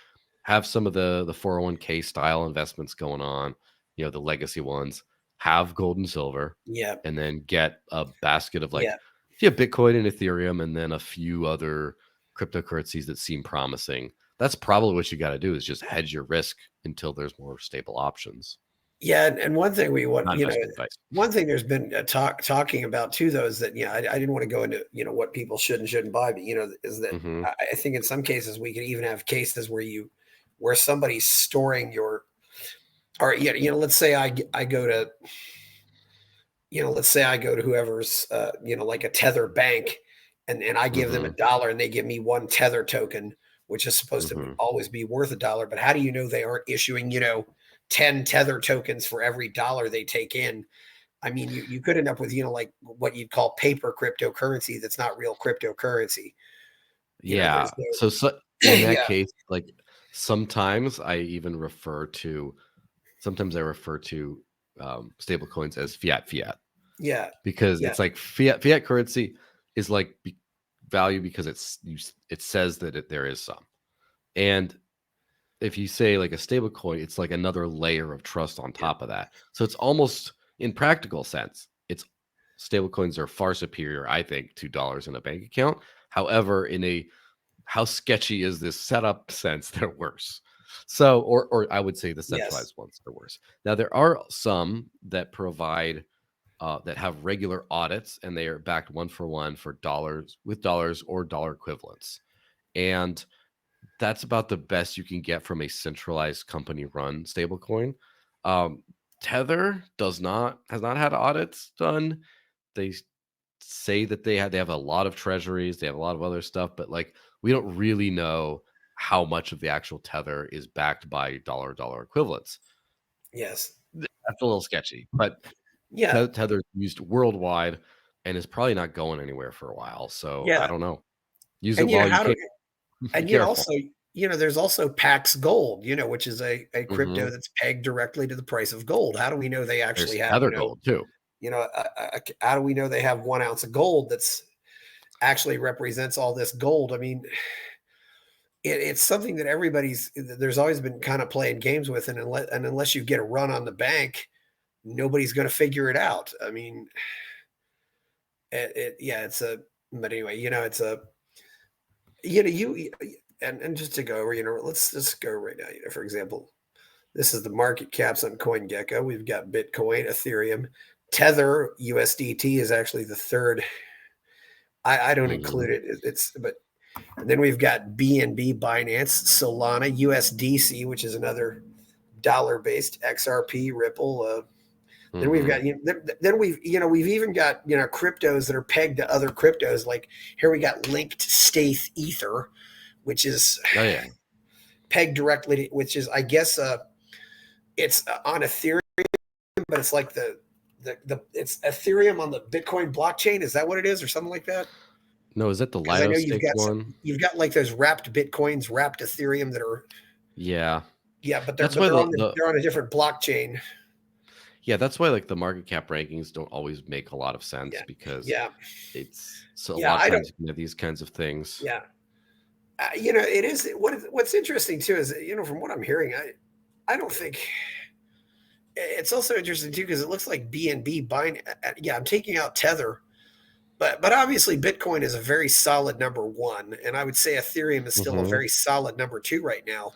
S1: have some of the 401k style investments going on, the legacy ones, have gold and silver,
S2: Yeah.
S1: and then get a basket of,
S2: Yeah.
S1: like, if you have Bitcoin and Ethereum and then a few other cryptocurrencies that seem promising. That's probably what you got to do, is just hedge your risk until there's more stable options.
S2: Yeah, and one thing we want,
S1: Not investment advice.
S2: one thing there's been a talking about too, though, is that I didn't want to go into what people should and shouldn't buy, but is that
S1: Hmm.
S2: I think in some cases we could even have cases where somebody's storing your, or let's say I go to let's say I go to whoever's like a Tether bank, and I give them
S1: Hmm.
S2: $1 and they give me one Tether token, which is supposed to
S1: Hmm.
S2: always be worth $1. But how do you know they aren't issuing 10 Tether tokens for every dollar they take in? I mean, you could end up with like what you'd call paper cryptocurrency that's not real cryptocurrency.
S1: Yeah.
S2: There's no
S1: So in that
S2: yeah,
S1: case, like, sometimes I even refer to sometimes I refer to stable coins as fiat,
S2: yeah,
S1: because
S2: yeah,
S1: it's like fiat currency is like value because it says that there is some. And if you say like a stable coin, it's like another layer of trust on
S2: yeah,
S1: top of that. So it's almost, in practical sense, it's stable coins are far superior, I think, to dollars in a bank account. However, in a how sketchy is this setup sense, they're worse. So, or I would say the
S2: yes,
S1: centralized ones are worse. Now there are some that provide that have regular audits, and they are backed one for one for dollars with dollars or dollar equivalents. And that's about the best you can get from a centralized company run stablecoin. Um, Tether has not had audits done. They say that they have a lot of treasuries, they have a lot of other stuff, but, like, we don't really know how much of the actual Tether is backed by dollar equivalents.
S2: yes,
S1: That's a little sketchy, but
S2: yeah,
S1: Tether's used worldwide and is probably not going anywhere for a while. So I
S2: yeah.
S1: don't know. Use it
S2: And
S1: while you
S2: how do
S1: can. Be
S2: and
S1: careful.
S2: also there's also Pax Gold, which is a crypto
S1: Hmm.
S2: that's pegged directly to the price of gold. How do we know they actually
S1: There's
S2: have
S1: Tether Gold too.
S2: how do we know they have 1 ounce of gold that's actually represents all this gold? I mean, it's something that there's always been kind of playing games with, and unless you get a run on the bank, nobody's going to figure it out. I mean, yeah, it's a, but anyway, it's a, you and just to go over, let's just go right now. For example, this is the market caps on CoinGecko. We've got Bitcoin, Ethereum, Tether, USDT is actually the third. I don't
S1: Hmm.
S2: include it. But and then we've got BNB, Binance, Solana, USDC, which is another dollar-based, XRP, Ripple. Then we've
S1: Hmm.
S2: got then we've even got cryptos that are pegged to other cryptos. Like here we got linked Staith Ether, which is
S1: Oh yeah.
S2: pegged directly to, which is I guess it's on Ethereum, but it's like the it's Ethereum on the Bitcoin blockchain. Is that what it is, or something like that?
S1: No, is that the
S2: Because I
S1: Lido
S2: know
S1: stake one?
S2: you've got like those wrapped Bitcoins, wrapped Ethereum that are,
S1: Yeah.
S2: yeah, but
S1: That's why the
S2: they're on a different blockchain.
S1: yeah, that's why like the market cap rankings don't always make a lot of sense
S2: Yeah,
S1: because
S2: yeah,
S1: it's so a
S2: yeah.
S1: lot of
S2: I don't.
S1: times you can have these kinds of things.
S2: Yeah, it is what's interesting too is from what I'm hearing, I don't think it's also interesting too because it looks like BNB buying. Yeah, I'm taking out Tether, but obviously Bitcoin is a very solid number one, and I would say Ethereum is still a
S1: Hmm.
S2: very solid number two right now.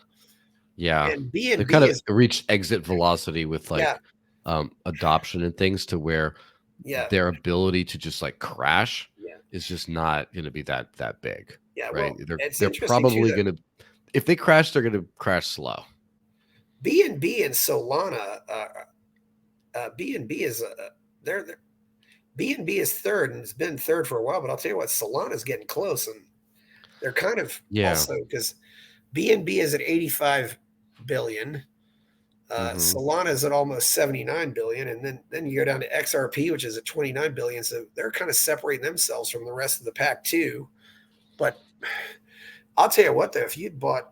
S1: Yeah.
S2: And
S1: They've
S2: BNB
S1: kind of
S2: is,
S1: reached exit velocity with
S2: yeah,
S1: like adoption and things to where
S2: yeah,
S1: their ability to just like crash
S2: yeah,
S1: is just not going to be that big,
S2: yeah.
S1: right?
S2: Well,
S1: They're
S2: it's
S1: they're
S2: interesting too
S1: probably
S2: that
S1: going to if they crash, they're going to crash slow.
S2: BNB and Solana, BNB is they're BNB is third and it's been third for a while. But I'll tell you what, Solana's getting close, and they're kind of
S1: Yeah.
S2: also because BNB is at 85 billion.
S1: Hmm.
S2: Solana is at almost 79 billion, and then you go down to XRP, which is at 29 billion. So they're kind of separating themselves from the rest of the pack too. But I'll tell you what, though, if you'd bought,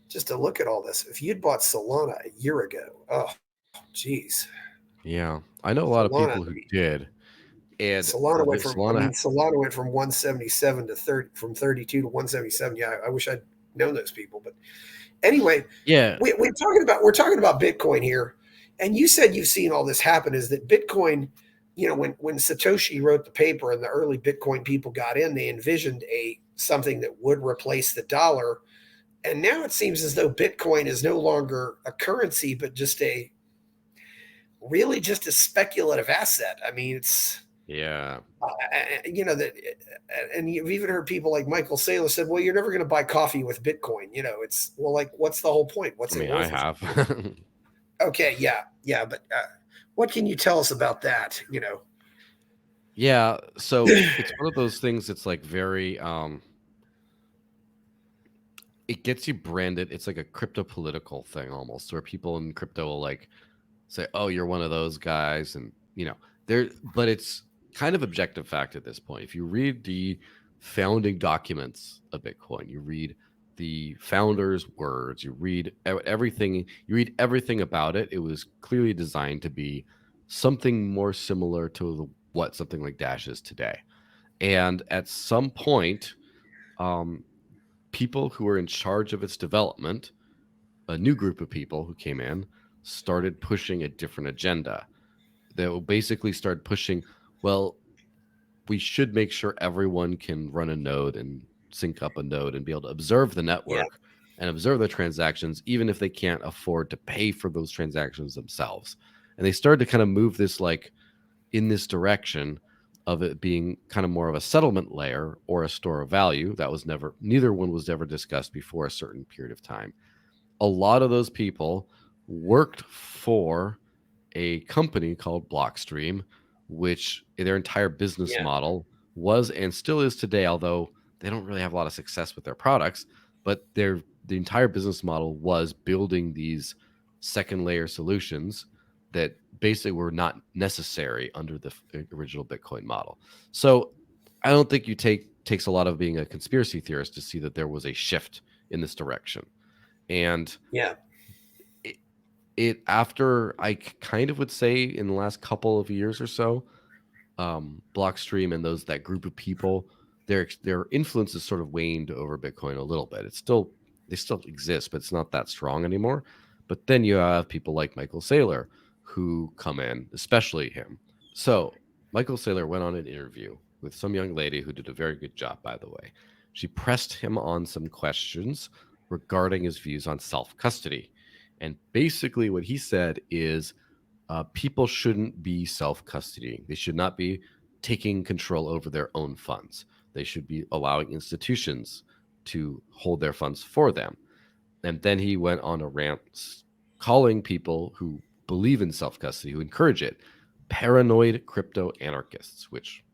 S2: just to look at all this, if you'd bought Solana a year ago, oh, geez,
S1: Yeah. I know a lot of
S2: Solana.
S1: people who did. And
S2: Solana went from, I
S1: Solana,
S2: mean, Solana went from 177 to 30, from 32 to 177. Yeah, I wish I'd known those people. But anyway,
S1: yeah.
S2: we're talking about Bitcoin here, and you said you've seen all this happen. Is that Bitcoin? When Satoshi wrote the paper and the early Bitcoin people got in, they envisioned a something that would replace the dollar, and now it seems as though Bitcoin is no longer a currency, but just a speculative asset. I mean, it's
S1: Yeah.
S2: that, and you've even heard people like Michael Saylor said, "Well, you're never going to buy coffee with Bitcoin." It's well, like, what's the whole point?
S1: I
S2: What's it
S1: mean, I
S2: worth?
S1: have.
S2: Okay, yeah, yeah, but what can you tell us about that?
S1: Yeah, so it's one of those things that's like very it gets you branded. It's like a crypto political thing almost where people in crypto will like say, "Oh, you're one of those guys," and there. But it's kind of objective fact at this point. If you read the founding documents of Bitcoin, you read the founders' words, you read everything, you read everything about it. It was clearly designed to be something more similar to what something like Dash is today. And at some point, um, people who were in charge of its development, a new group of people who came in, started pushing a different agenda. They will basically start pushing, well, we should make sure everyone can run a node and sync up a node and be able to observe the
S2: Yeah,
S1: network and observe the transactions, even if they can't afford to pay for those transactions themselves. And they started to kind of move this like in this direction of it being kind of more of a settlement layer or a store of value. That was never, neither one was ever discussed before a certain period of time. A lot of those people worked for a company called Blockstream, which their entire business
S2: yeah,
S1: model was and still is today, although they don't really have a lot of success with their products, but the entire business model was building these second layer solutions that basically were not necessary under the original Bitcoin model. So I don't think you takes a lot of being a conspiracy theorist to see that there was a shift in this direction. And
S2: yeah,
S1: it, it after kind of would say in the last couple of years or so, Blockstream and that group of people their influence has sort of waned over Bitcoin a little bit. It's still they still exist, but it's not that strong anymore. But then you have people like Michael Saylor who come in, especially him. So Michael Saylor went on an interview with some young lady who did a very good job, by the way. She pressed him on some questions regarding his views on self custody. And basically, what he said is people shouldn't be self custodying. They should not be taking control over their own funds. They should be allowing institutions to hold their funds for them. And then he went on a rant calling people who believe in self custody, who encourage it, paranoid crypto anarchists, which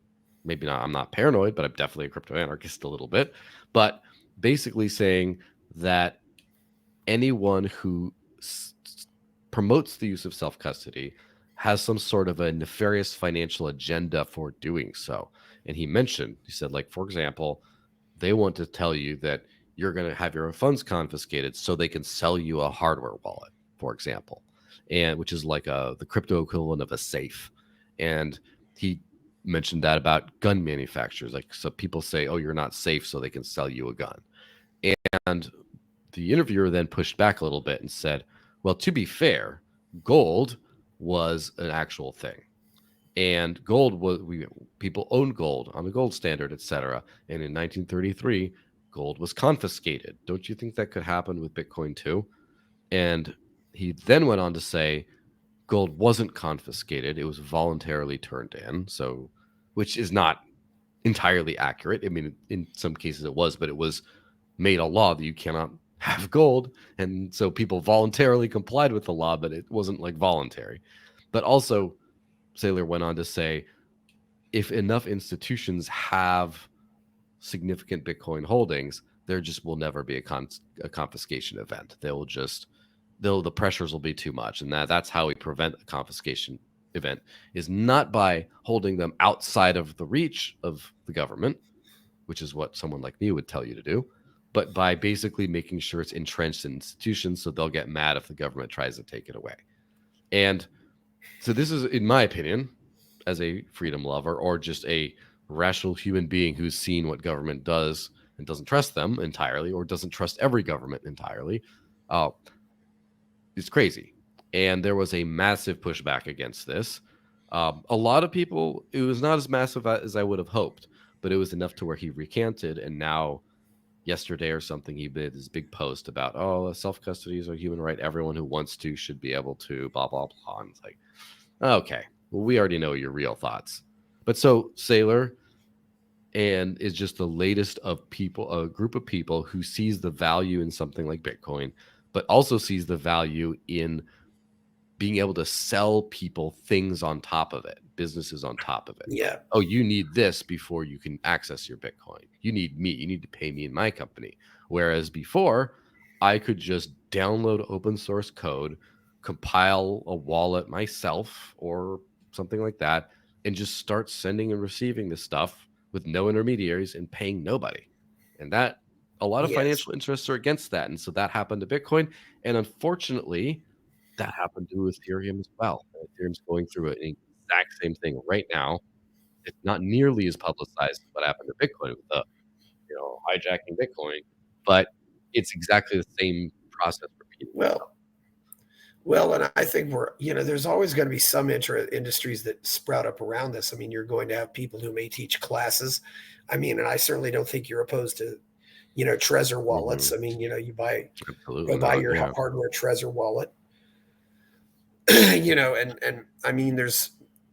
S1: maybe not, I'm not paranoid, but I'm definitely a crypto anarchist a little bit. But basically saying that anyone who promotes the use of self custody has some sort of a nefarious financial agenda for doing so. And he said, like, for example, they want to tell you that you're going to have your funds confiscated so they can sell you a hardware wallet, for example, and which is like the crypto equivalent of a safe. And he mentioned that about gun manufacturers. Like, so people say, oh, you're not safe, so they can sell you a gun. And the interviewer then pushed back a little bit and said, well, to be fair, gold was an actual thing. And gold was people owned gold on the gold standard, etc. And in 1933, gold was confiscated. Don't you think that could happen with Bitcoin too? And he then went on to say gold wasn't confiscated; it was voluntarily turned in. So, which is not entirely accurate. I mean, in some cases it was, but it was made a law that you cannot have gold, and so people voluntarily complied with the law, but it wasn't like voluntary. But also, Saylor went on to say, if enough institutions have significant Bitcoin holdings, there just will never be a confiscation event. The pressures will be too much, and that's how we prevent a confiscation event, is not by holding them outside of the reach of the government, which is what someone like me would tell you to do, but by basically making sure it's entrenched in institutions so they'll get mad if the government tries to take it away. And so this is, in my opinion, as a freedom lover or just a rational human being who's seen what government does and doesn't trust them entirely, or doesn't trust every government entirely, it's crazy. And there was a massive pushback against this. A lot of people, it was not as massive as I would have hoped, but it was enough to where he recanted. And now, yesterday or something, he did this big post about, oh, self custody is a human right. Everyone who wants to should be able to, blah, blah, blah. And it's like, okay, well, we already know your real thoughts. But so Saylor and is just the latest of people, a group of people who sees the value in something like Bitcoin, but also sees the value in being able to sell people things on top of it, businesses on top of it.
S2: Yeah.
S1: Oh, you need this before you can access your Bitcoin. You need me. You need to pay me in my company. Whereas before, I could just download open source code, compile a wallet myself or something like that, and just start sending and receiving this stuff with no intermediaries and paying nobody. And that, a lot of
S2: Yes.
S1: financial interests are against that. And so that happened to Bitcoin. And unfortunately, that happened to Ethereum as well. Ethereum's going through an exact same thing right now. It's not nearly as publicized as what happened to Bitcoin with the, hijacking Bitcoin, but it's exactly the same process repeating itself.
S2: Well, and I think there's always going to be some industries that sprout up around this. I mean, you're going to have people who may teach classes. I mean, and I certainly don't think you're opposed to, Trezor wallets.
S1: Mhm.
S2: I mean, you
S1: Absolutely
S2: go buy
S1: not.
S2: your
S1: Yeah.
S2: hardware Trezor wallet, and I mean, there's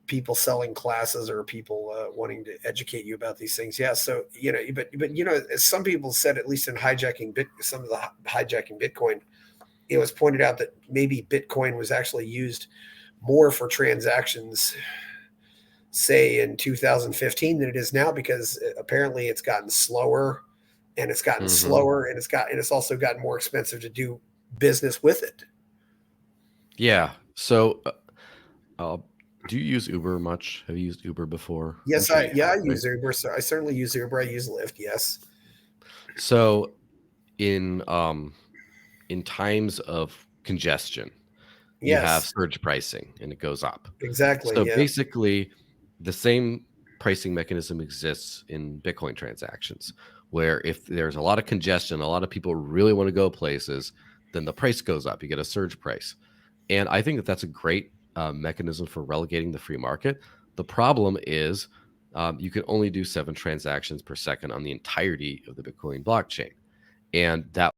S2: people selling classes or people wanting to educate you about these things. Yeah. So, but as some people said, at least in some of the hijacking Bitcoin, it was pointed out that maybe Bitcoin was actually used more for transactions, say in 2015 than it is now, because apparently it's gotten slower and it's gotten
S1: Mhm.
S2: slower and it's also gotten more expensive to do business with it.
S1: Yeah. So, uh, do you use Uber much? Have you used Uber before? I'm
S2: Yes,
S1: sure you
S2: I
S1: have, right?
S2: use Uber. So I certainly use Uber. I use Lyft. Yes.
S1: So, in in times of congestion, you have
S2: Yes.
S1: surge pricing and it goes up.
S2: Exactly.
S1: So
S2: Yeah.
S1: basically, the same. pricing mechanism exists in Bitcoin transactions, where if there's a lot of congestion, a lot of people really want to go places, then the price goes up. You get a surge price. And I think that that's a great mechanism for relegating the free market. The problem is you can only do 7 transactions per second on the entirety of the Bitcoin blockchain. And that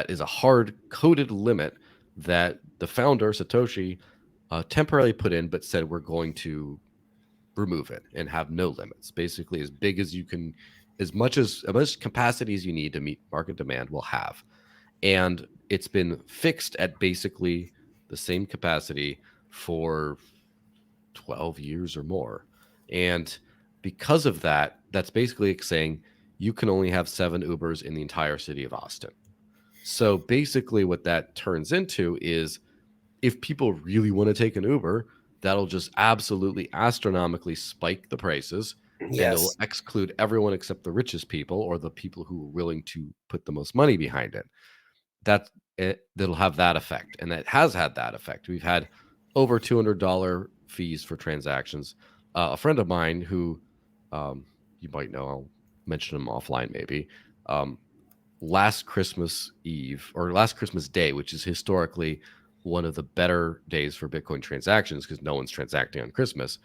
S1: is a hard coded limit that the founder, Satoshi, temporarily put in, but said we're going to remove it and have no limits. Basically, as big as you can, as much capacity as you need to meet market demand will have. And it's been fixed at basically the same capacity for 12 years or more. And because of that, that's basically saying you can only have 7 Ubers in the entire city of Austin. So basically, what that turns into is if people really want to take an Uber, that'll just absolutely astronomically spike the prices, and it'll
S2: Yes.
S1: exclude everyone except the richest people or the people who are willing to put the most money behind it. That'll have that effect, and that has had that effect. We've had over $200 fees for transactions. A friend of mine who you might know, I'll mention him offline maybe. Last Christmas Eve or last Christmas Day, which is historically one of the better days for Bitcoin transactions because no one's transacting on Christmas.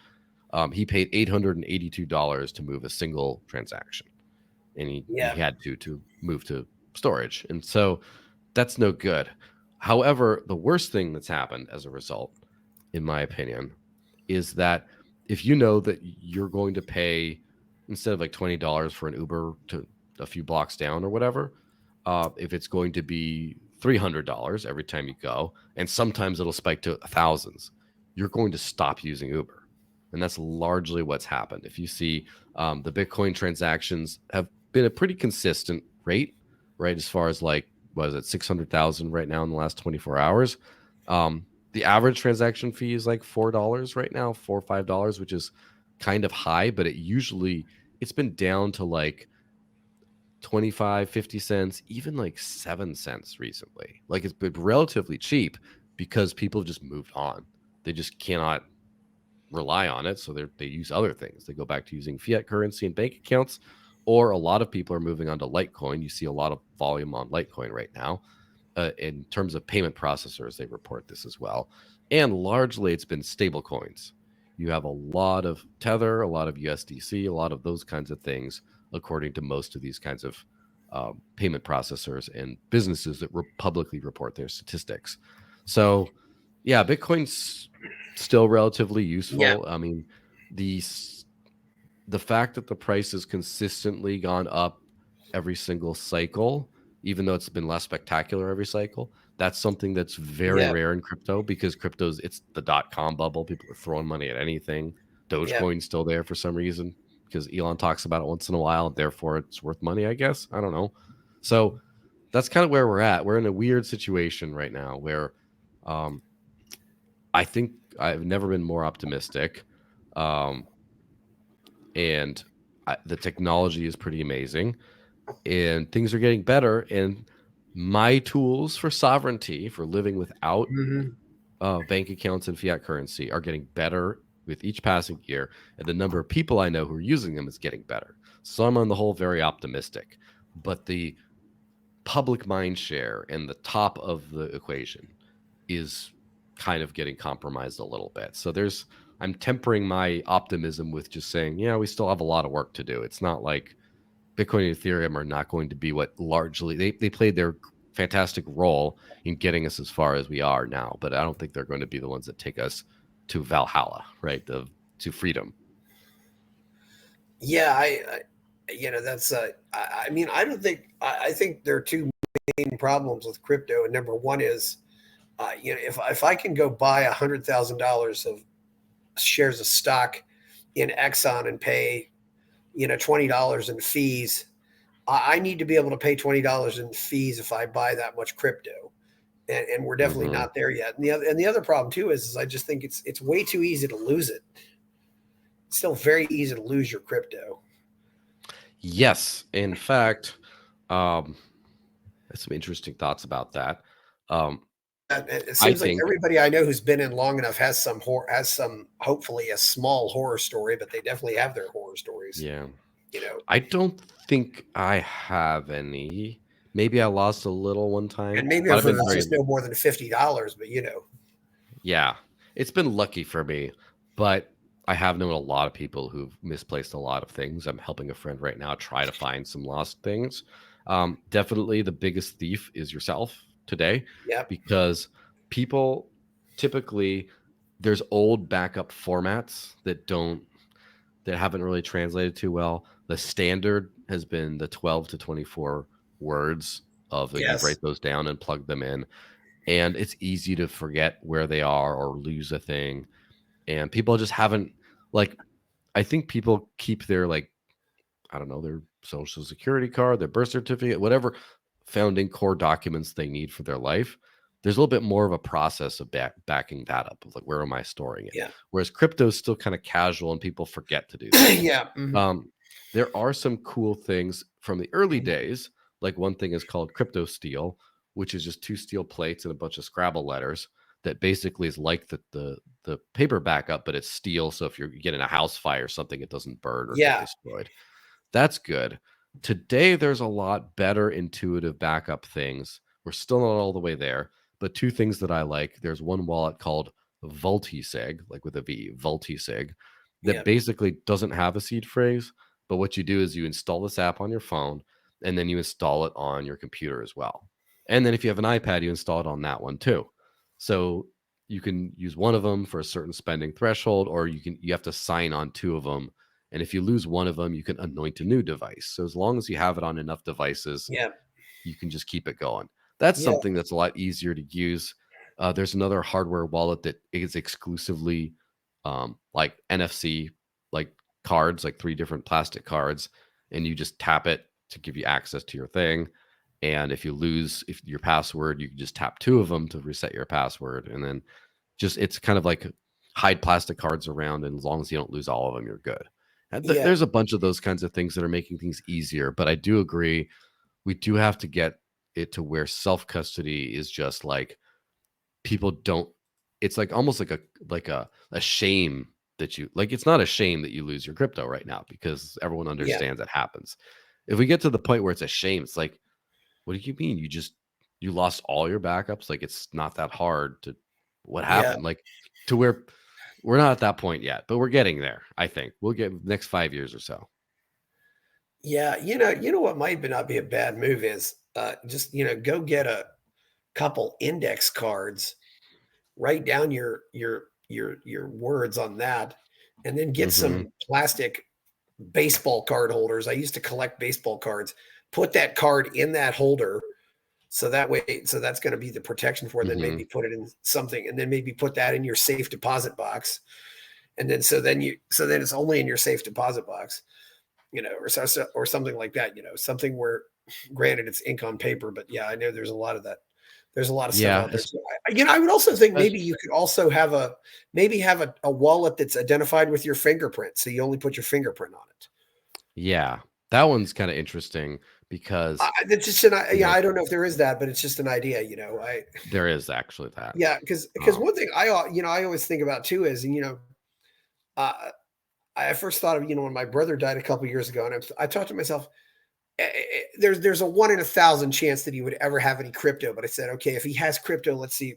S1: He paid $882 to move a single transaction, and he had to move to storage, and so that's no good. However, the worst thing that's happened as a result, in my opinion, is that if you know that you're going to pay instead of like $20 for an Uber to a few blocks down or whatever, if it's going to be $300 every time you go, and sometimes it'll spike to thousands, you're going to stop using Uber. And that's largely what's happened. If you see the Bitcoin transactions have been a pretty consistent rate, right? As far as like, what is it, 600,000 right now in the last 24 hours. The average transaction fee is like $4 right now, $4 or $5, which is kind of high, but it's been down to like 25, 50 cents, even like 7 cents recently. Like it's been relatively cheap because people have just moved on. They just cannot rely on it. So they use other things. They go back to using fiat currency and bank accounts, or a lot of people are moving on to Litecoin. You see a lot of volume on Litecoin right now. In terms of payment processors, they report this as well. And largely it's been stable coins. You have a lot of Tether, a lot of USDC, a lot of those kinds of things, according to most of these kinds of payment processors and businesses that publicly report their statistics. So, yeah, Bitcoin's still relatively useful.
S2: Yeah.
S1: I mean, the fact that the price has consistently gone up every single cycle, even though it's been less spectacular every cycle, that's something that's very rare in crypto because it's the .com bubble. People are throwing money at anything. Dogecoin's still there for some reason because Elon talks about it once in a while, and therefore it's worth money, I guess. I don't know. So that's kind of where we're at. We're in a weird situation right now where I think I've never been more optimistic. And the technology is pretty amazing, and things are getting better. And my tools for sovereignty, for living without bank accounts and fiat currency, are getting better with each passing year. And the number of people I know who are using them is getting better. So I'm on the whole very optimistic. But the public mind share and the top of the equation is kind of getting compromised a little bit. So I'm tempering my optimism with just saying, yeah, we still have a lot of work to do. It's not like Bitcoin and Ethereum are not going to be what largely they played their fantastic role in getting us as far as we are now, but I don't think they're going to be the ones that take us to Valhalla, right? To freedom.
S2: Yeah, that's I mean, I think there are two main problems with crypto, and number one is, if I can go buy $100,000 of shares of stock in Exxon and pay, $20 in fees, I need to be able to pay $20 in fees if I buy that much crypto, and we're definitely not there yet. And the other problem too is I just think it's way too easy to lose it. It's still very easy to lose your crypto.
S1: Yes, in fact, some interesting thoughts about that.
S2: it
S1: I
S2: seems like
S1: think,
S2: everybody I know who's been in long enough has some hopefully a small horror story, but they definitely have their horror stories,
S1: yeah.
S2: you know.
S1: I don't think I have any. Maybe I lost a little one
S2: And
S1: time,
S2: maybe
S1: but
S2: if
S1: I've been
S2: it's
S1: very
S2: just no more than $50, but
S1: yeah. It's been lucky for me, but I have known a lot of people who've misplaced a lot of things. I'm helping a friend right now try to find some lost things. Definitely the biggest thief is yourself today
S2: yep,
S1: because people typically there's old backup formats that haven't really translated too well. The standard has been the 12 to 24 words of like you
S2: yes,
S1: write those down and plug them in. And it's easy to forget where they are or lose a thing. And people just haven't like I think people keep their like I don't know, their social security card, their birth certificate, whatever founding core documents they need for their life. There's a little bit more of a process of backing that up. Of like, where am I storing it?
S2: yeah,
S1: Whereas crypto is still kind of casual and people forget to do that.
S2: yeah, mhm,
S1: Um, there are some cool things from the early
S2: mhm,
S1: days. Like one thing is called crypto steel, which is just two steel plates and a bunch of Scrabble letters that basically is like the paper backup, but it's steel. So if you're getting a house fire or something, it doesn't burn or get
S2: yeah,
S1: destroyed. That's good. Today, there's a lot better intuitive backup things. We're still not all the way there, but two things that I like. There's one wallet called Vultisig, like with a V, Vultisig, that
S2: yeah,
S1: basically doesn't have a seed phrase. But what you do is you install this app on your phone and then you install it on your computer as well. And then if you have an iPad, you install it on that one too. So you can use one of them for a certain spending threshold, or you have to sign on two of them, and if you lose one of them, you can anoint a new device. So as long as you have it on enough devices,
S2: yeah,
S1: you can just keep it going. That's
S2: yeah,
S1: something that's a lot easier to use. There's another hardware wallet that is exclusively like NFC, like cards, like three different plastic cards, and you just tap it to give you access to your thing. And if your password, you can just tap two of them to reset your password, and then just it's kind of like hide plastic cards around, and as long as you don't lose all of them, you're good. And
S2: yeah,
S1: there's a bunch of those kinds of things that are making things easier, but I do agree we do have to get it to where self custody is just like people don't. It's like almost like a shame that you like. It's not a shame that you lose your crypto right now because everyone
S2: yeah,
S1: understands it happens. If we get to the point where it's a shame, it's like, what do you mean you lost all your backups? Like it's not that hard to what
S2: yeah,
S1: happened? Like to where we're not at that point yet, but we're getting there. I think we'll get next 5 years or so.
S2: yeah. What might be not be a bad move is just go get a couple index cards, write down your words on that, and then get
S1: Hmm.
S2: some plastic baseball card holders. I used to collect baseball cards. Put that card in that holder. So that way, so that's going to be the protection for it. Then
S1: Hmm.
S2: maybe put it in something, and then maybe put that in your safe deposit box. And then so then it's only in your safe deposit box, or something like that. Something where, granted, it's ink on paper, but yeah, I know there's a lot of that. There's a lot of stuff
S1: Yeah.
S2: out there. So I would also think maybe
S1: Especially,
S2: you could also have a wallet that's identified with your fingerprint, so you only put your fingerprint on it.
S1: yeah. That one's kind of interesting because,
S2: It's just
S1: you
S2: yeah.
S1: know,
S2: I don't know if there is that, but it's just an idea. I
S1: there is actually that.
S2: Yeah, because
S1: Um,
S2: one thing I always think about too is uh, I first thought of when my brother died a couple years ago, and I thought to myself, there's a 1 in 1,000 chance that he would ever have any crypto. But I said, okay, if he has crypto, let's see.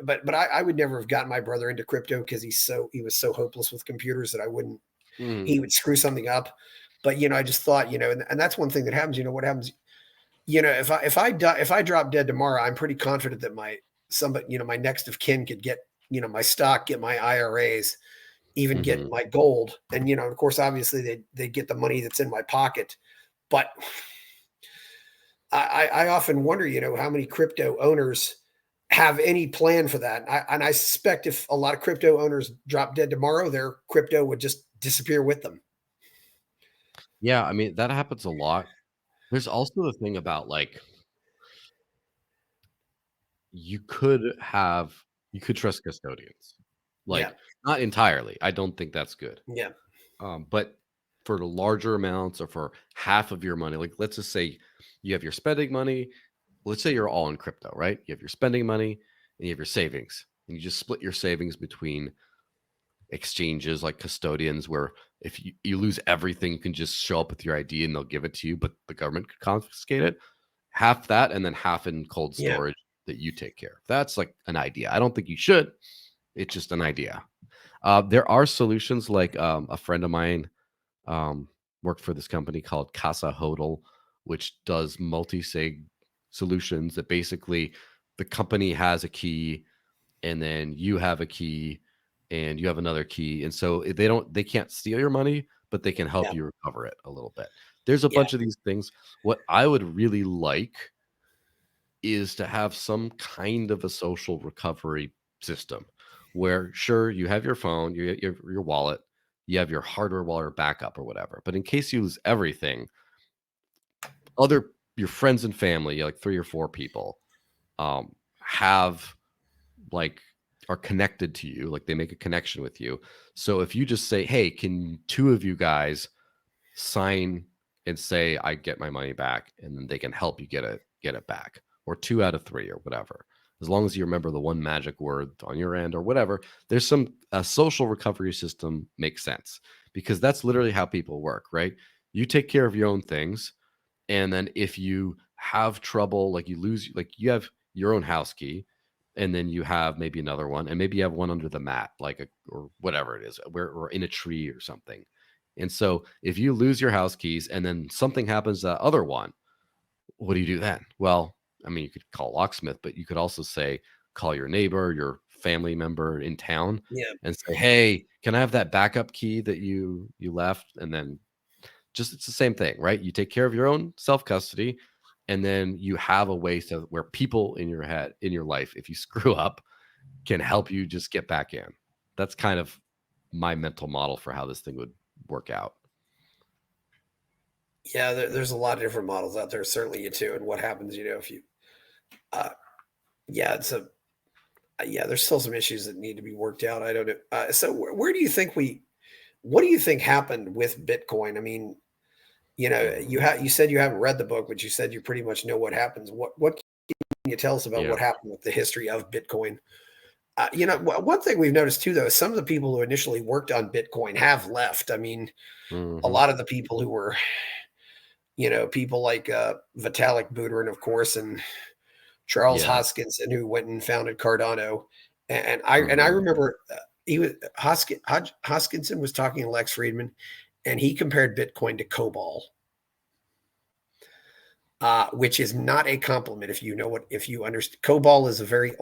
S2: But I would never have gotten my brother into crypto because he was so hopeless with computers that I wouldn't
S1: mm,
S2: he would screw something up. But I just thought, and that's one thing that happens. What happens? If I drop dead tomorrow, I'm pretty confident that my next of kin could get my stock, get my IRAs, even get
S1: mhm.
S2: my gold, and of course, obviously they get the money that's in my pocket. But I often wonder, how many crypto owners have any plan for that. And I suspect if a lot of crypto owners drop dead tomorrow, their crypto would just disappear with them.
S1: Yeah, I mean, that happens a lot. There's also the thing about like you could have you could trust custodians.
S2: Yeah,
S1: Like, not entirely. I don't think that's good.
S2: yeah,
S1: But for the larger amounts or for half of your money, like let's just say you have your spending money let's say you're all in crypto, right? You have your spending money and you have your savings, and you just split your savings between exchanges like custodians, where if you lose everything, you can just show up with your ID and they'll give it to you, but the government could confiscate it. Half that, and then half in cold
S2: Yeah.
S1: storage that you take care of. That's like an idea. I don't think you should. It's just an idea. There are solutions like a friend of mine um, worked for this company called Casa Hodl, which does multi-sig solutions that basically the company has a key and then you have a key and you have another key. And so they can't steal your money, but they can help
S2: Yeah.
S1: you recover it a little bit. There's a
S2: Yeah.
S1: bunch of these things. What I would really like is to have some kind of a social recovery system where sure you have your phone, your wallet, you have your hardware wallet or backup or whatever. But in case you lose everything, other your friends and family, like 3 or 4 people, have like are connected to you, like they make a connection with you. So if you just say, "Hey, can 2 of you guys sign and say I get my money back," and then they can help you get it back, or 2 out of 3 or whatever. As long as you remember the one magic word on your end or whatever, there's some a social recovery system makes sense because that's literally how people work, right? You take care of your own things, and then if you have trouble, like you lose, like you have your own house key, and then you have maybe another one, and maybe you have one under the mat, like or whatever it is, where or in a tree or something. And so if you lose your house keys and then something happens to that other one, what do you do then? Well, I mean, you could call a locksmith, but you could also say, call your neighbor, your family member in town,
S2: Yeah.
S1: and say, "Hey, can I have that backup key that you left?" And then just it's the same thing, right? You take care of your own self custody, and then you have a way to where people in your head in your life, if you screw up, can help you just get back in. That's kind of my mental model for how this thing would work out.
S2: Yeah. There's a lot of different models out there. Certainly, you too. And what happens, if you, uh, yeah, it's a, yeah, there's still some issues that need to be worked out. I don't know. So where do you think what do you think happened with Bitcoin? I mean,
S1: Mhm.
S2: you said you haven't read the book, but you said you pretty much know what happens. What can you tell us about
S1: Yeah.
S2: what happened with the history of Bitcoin? One thing we've noticed too, though, is some of the people who initially worked on Bitcoin have left. I mean, a
S1: Mhm.
S2: lot of the people who were, people like Vitalik Buterin, of course, and Charles
S1: Yeah.
S2: Hoskinson, who went and founded Cardano, and I
S1: Mhm.
S2: remember he was Hoskinson was talking to Lex Friedman, and he compared Bitcoin to COBOL, which is not a compliment if you understand. COBOL is an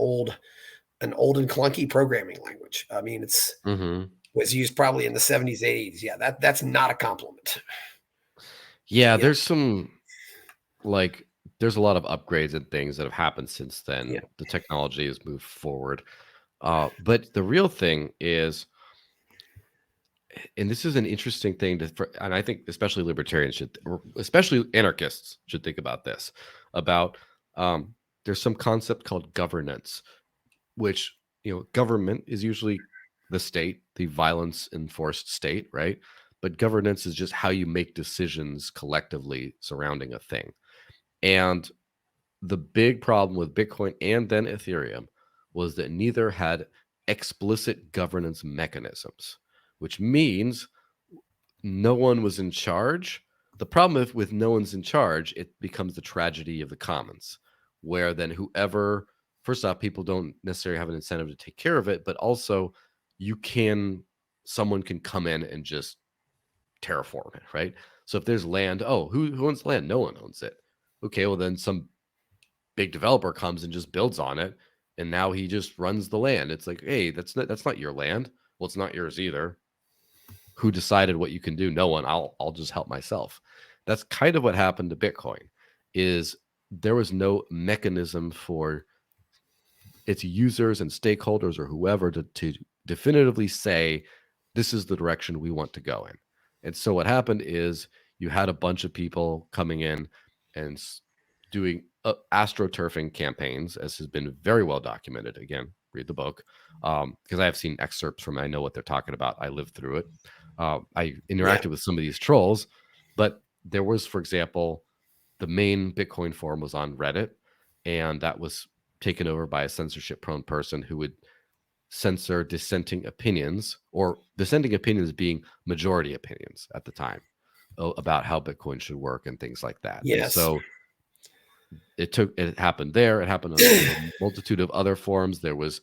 S2: old and clunky programming language. I mean, it's
S1: Mhm.
S2: was used probably in the 70s, 80s. Yeah, that's not a compliment.
S1: Yeah,
S2: Yeah,
S1: there's some like there's a lot of upgrades and things that have happened since
S2: yeah,
S1: then. The technology has moved forward. But the real thing is, and this is an interesting thing and I think especially libertarians should, or especially anarchists should think about this, about um, there's some concept called governance, which, government is usually the state, the violence enforced state, right? But governance is just how you make decisions collectively surrounding a thing. And the big problem with Bitcoin and then Ethereum was that neither had explicit governance mechanisms, which means no one was in charge. The problem with no one's in charge, it becomes the tragedy of the commons, where then whoever, first off, people don't necessarily have an incentive to take care of it, but also you can, someone can come in and just terraform it, right? So if there's land, oh, who owns land? No one owns it. Okay, well then some big developer comes and just builds on it, and now he just runs the land. It's like, hey, that's not your land. Well, it's not yours either. Who decided what you can do? No one. I'll just help myself. That's kind of what happened to Bitcoin. Is there was no mechanism for its users and stakeholders or whoever to definitively say this is the direction we want to go in. And so what happened is you had a bunch of people coming in and doing astroturfing campaigns, as has been very well documented. Again, read the book, because I have seen excerpts from it. I know what they're talking about. I lived through it. I
S2: yeah,
S1: interacted with some of these trolls, but there was, for example, the main Bitcoin forum was on Reddit, and that was taken over by a censorship prone person who would censor dissenting opinions, or dissenting opinions being majority opinions at the time, about how Bitcoin should work and things like that. And
S2: Yes.
S1: so it happened there. It happened on a multitude of other forums. There was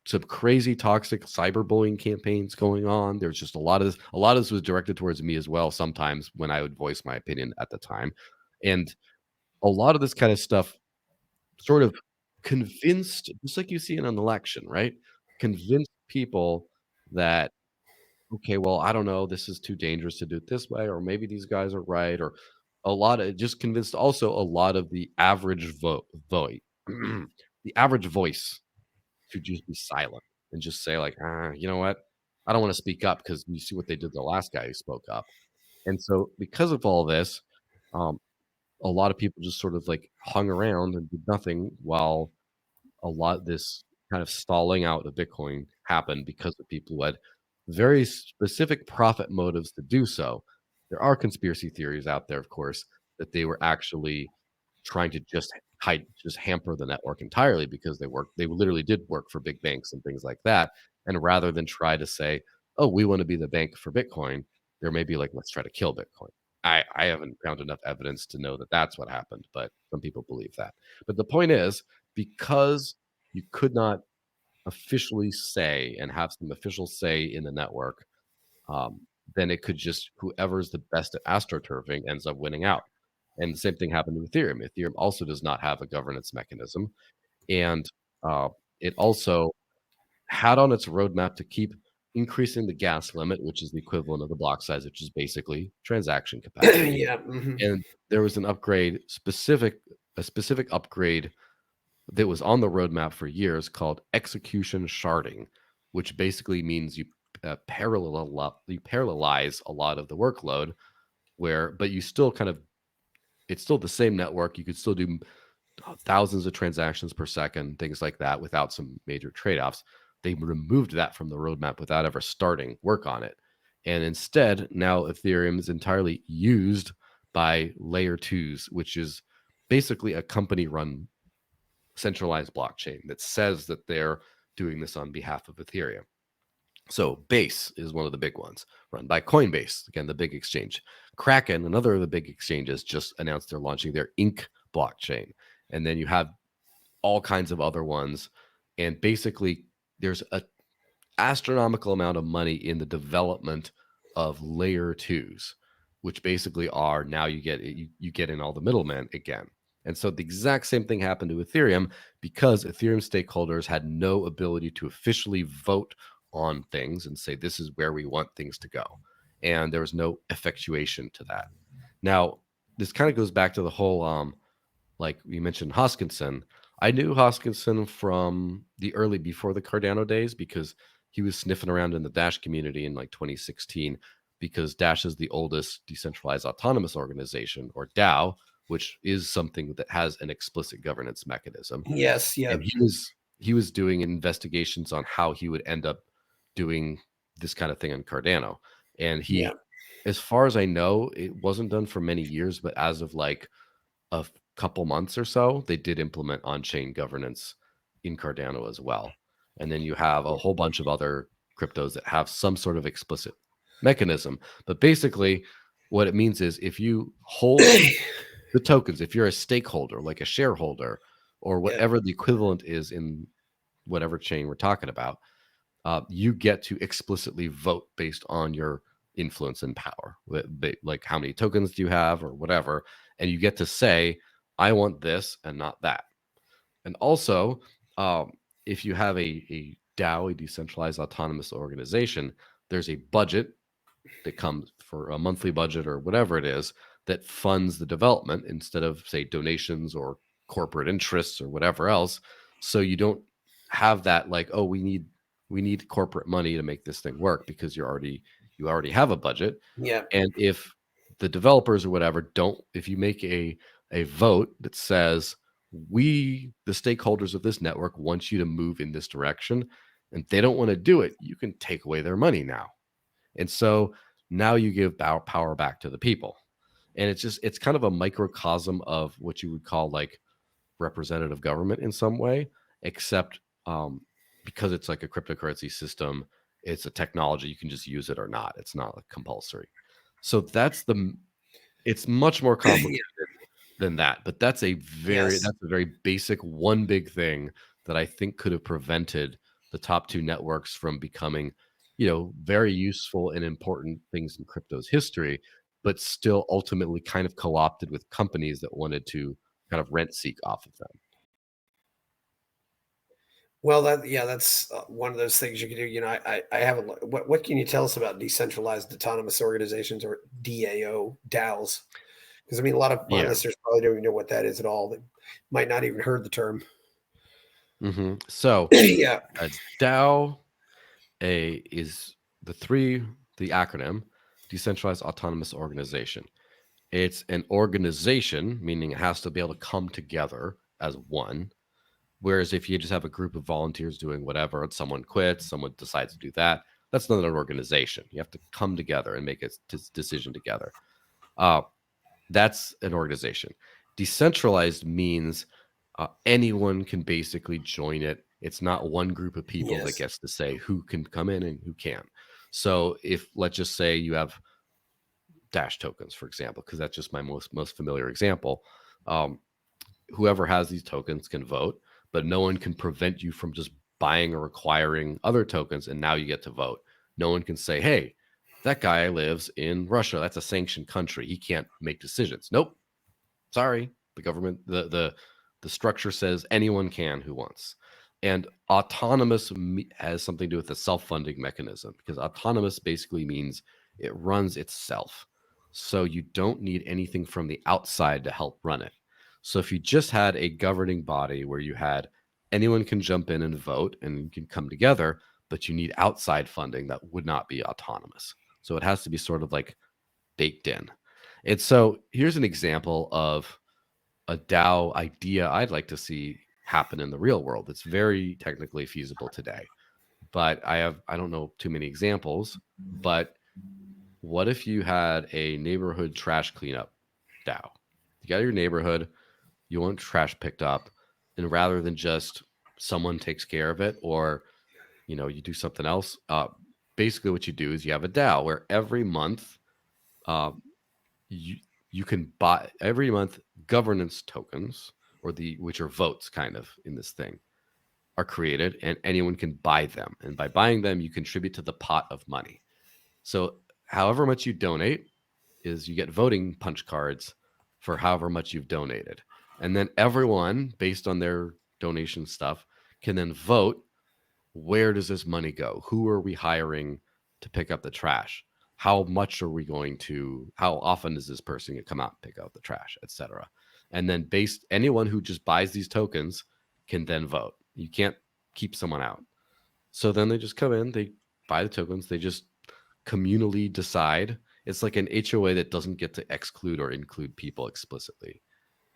S1: some crazy toxic cyberbullying campaigns going on. There's just a lot of this. A lot of this was directed towards me as well. Sometimes when I would voice my opinion at the time, and a lot of this kind of stuff sort of convinced, just like you see in an election, right? Convinced people that, okay, well, I don't know, this is too dangerous to do it this way, or maybe these guys are right, or a lot of it just convinced also a lot of the average vote, the average voice to just be silent and just say, like, you know what? I don't want to speak up because you see what they did to the last guy who spoke up. And so, because of all this, um, a lot of people just sort of like hung around and did nothing while a lot this kind of stalling out of Bitcoin happened because of people who had very specific profit motives to do so. There are conspiracy theories out there, of course, that they were actually trying to just hamper the network entirely because they literally did work for big banks and things like that. And rather than try to say, oh, we want to be the bank for Bitcoin, there may be like, let's try to kill Bitcoin. I haven't found enough evidence to know that that's what happened, but some people believe that. But the point is, because you could not officially say and have some official say in the network, um, then it could just whoever's the best at astroturfing ends up winning out. And the same thing happened to Ethereum. Ethereum also does not have a governance mechanism, and uh, it also had on its roadmap to keep increasing the gas limit, which is the equivalent of the block size, which is basically transaction capacity.
S2: Yeah. Mhm.
S1: And there was a specific upgrade that was on the roadmap for years called execution sharding, which basically means you parallelize a lot of the workload, but you still kind of it's still the same network. You could still do thousands of transactions per second, things like that, without some major trade-offs. They removed that from the roadmap without ever starting work on it. And instead, now Ethereum is entirely used by layer twos, which is basically a company run centralized blockchain that says that they're doing this on behalf of Ethereum. So Base is one of the big ones, run by Coinbase, again, the big exchange. Kraken, another of the big exchanges, just announced they're launching their Inc blockchain. And then you have all kinds of other ones. And basically, there's a astronomical amount of money in the development of layer twos, which basically are now you get in all the middlemen again. And so the exact same thing happened to Ethereum because Ethereum stakeholders had no ability to officially vote on things and say this is where we want things to go. And there was no effectuation to that. Now, this kind of goes back to the whole like you mentioned Hoskinson. I knew Hoskinson from the early before the Cardano days because he was sniffing around in the Dash community in like 2016 because Dash is the oldest decentralized autonomous organization, or DAO, which is something that has an explicit governance mechanism.
S2: Yes. Yeah.
S1: And he was doing investigations on how he would end up doing this kind of thing on Cardano. And
S2: Yeah.
S1: as far as I know, it wasn't done for many years, but as of like a couple months or so, they did implement on-chain governance in Cardano as well. And then you have a whole bunch of other cryptos that have some sort of explicit mechanism. But basically, what it means is if you hold the tokens, if you're a stakeholder, like a shareholder, or
S2: Yeah.
S1: whatever the equivalent is in whatever chain we're talking about, you get to explicitly vote based on your influence and power, like how many tokens do you have or whatever, and you get to say, "I want this and not that." And also, if you have a DAO, a decentralized autonomous organization, there's a budget that comes for a monthly budget or whatever it is that funds the development instead of, say, donations or corporate interests or whatever else. So you don't have that like, oh, we need corporate money to make this thing work because you already have a budget.
S2: Yeah.
S1: And if the developers or whatever don't, if you make a vote that says we, the stakeholders of this network, want you to move in this direction, and they don't want to do it, you can take away their money now. And so now you give power back to the people. And it's kind of a microcosm of what you would call like representative government in some way, except because it's like a cryptocurrency system, it's a technology, you can just use it or not. It's not like compulsory. So it's much more complicated than that. But that's a
S2: Yes.
S1: very basic one big thing that I think could have prevented the top two networks from becoming, very useful and important things in crypto's history, but still ultimately kind of co-opted with companies that wanted to kind of rent seek off of them.
S2: Well, that's one of those things you can do. I haven't. What can you tell us about decentralized autonomous organizations, or DAOs? Because I mean, a lot of my
S1: Yeah.
S2: listeners probably don't even know what that is at all. They might not even heard the term.
S1: So
S2: Yeah.
S1: a DAO is the acronym decentralized autonomous organization. It's an organization, meaning it has to be able to come together as one. Whereas if you just have a group of volunteers doing whatever, and someone quits, someone decides to do that, that's not an organization. You have to come together and make a decision together. Uh, that's an organization. Decentralized means anyone can basically join it. It's not one group of people that
S2: Yes.
S1: gets to say who can come in and who can't. So if let's just say you have Dash tokens, for example, because that's just my most familiar example. Um, Whoever has these tokens can vote, but no one can prevent you from just buying or acquiring other tokens, and now you get to vote. No one can say, "Hey, that guy lives in Russia. That's a sanctioned country. He can't make decisions." Nope. Sorry. The government, the structure says anyone can who wants. And autonomous has something to do with the self-funding mechanism, because autonomous basically means it runs itself. So you don't need anything from the outside to help run it. So if you just had a governing body where you had anyone can jump in and vote and you can come together, but you need outside funding, that would not be autonomous. So it has to be sort of like baked in. And so here's an example of a DAO idea I'd like to see happen in the real world. It's very technically feasible today, but I don't know too many examples. But what if you had a neighborhood trash cleanup DAO? You got your neighborhood, you want trash picked up, and rather than just someone takes care of it, or you do something else, basically what you do is you have a DAO where every month, um, you you can buy every month governance tokens, or the which are votes kind of in this thing, are created, and anyone can buy them, and by buying them you contribute to the pot of money. So however much you donate, is you get voting punch cards for however much you've donated, and then everyone, based on their donation stuff, can then vote, where does this money go? Who are we hiring to pick up the trash? How much are we going to, how often does this person come out and pick up the trash, etc.? And then based, anyone who just buys these tokens can then vote. You can't keep someone out. So then they just come in, they buy the tokens, they just communally decide. It's like an HOA that doesn't get to exclude or include people explicitly.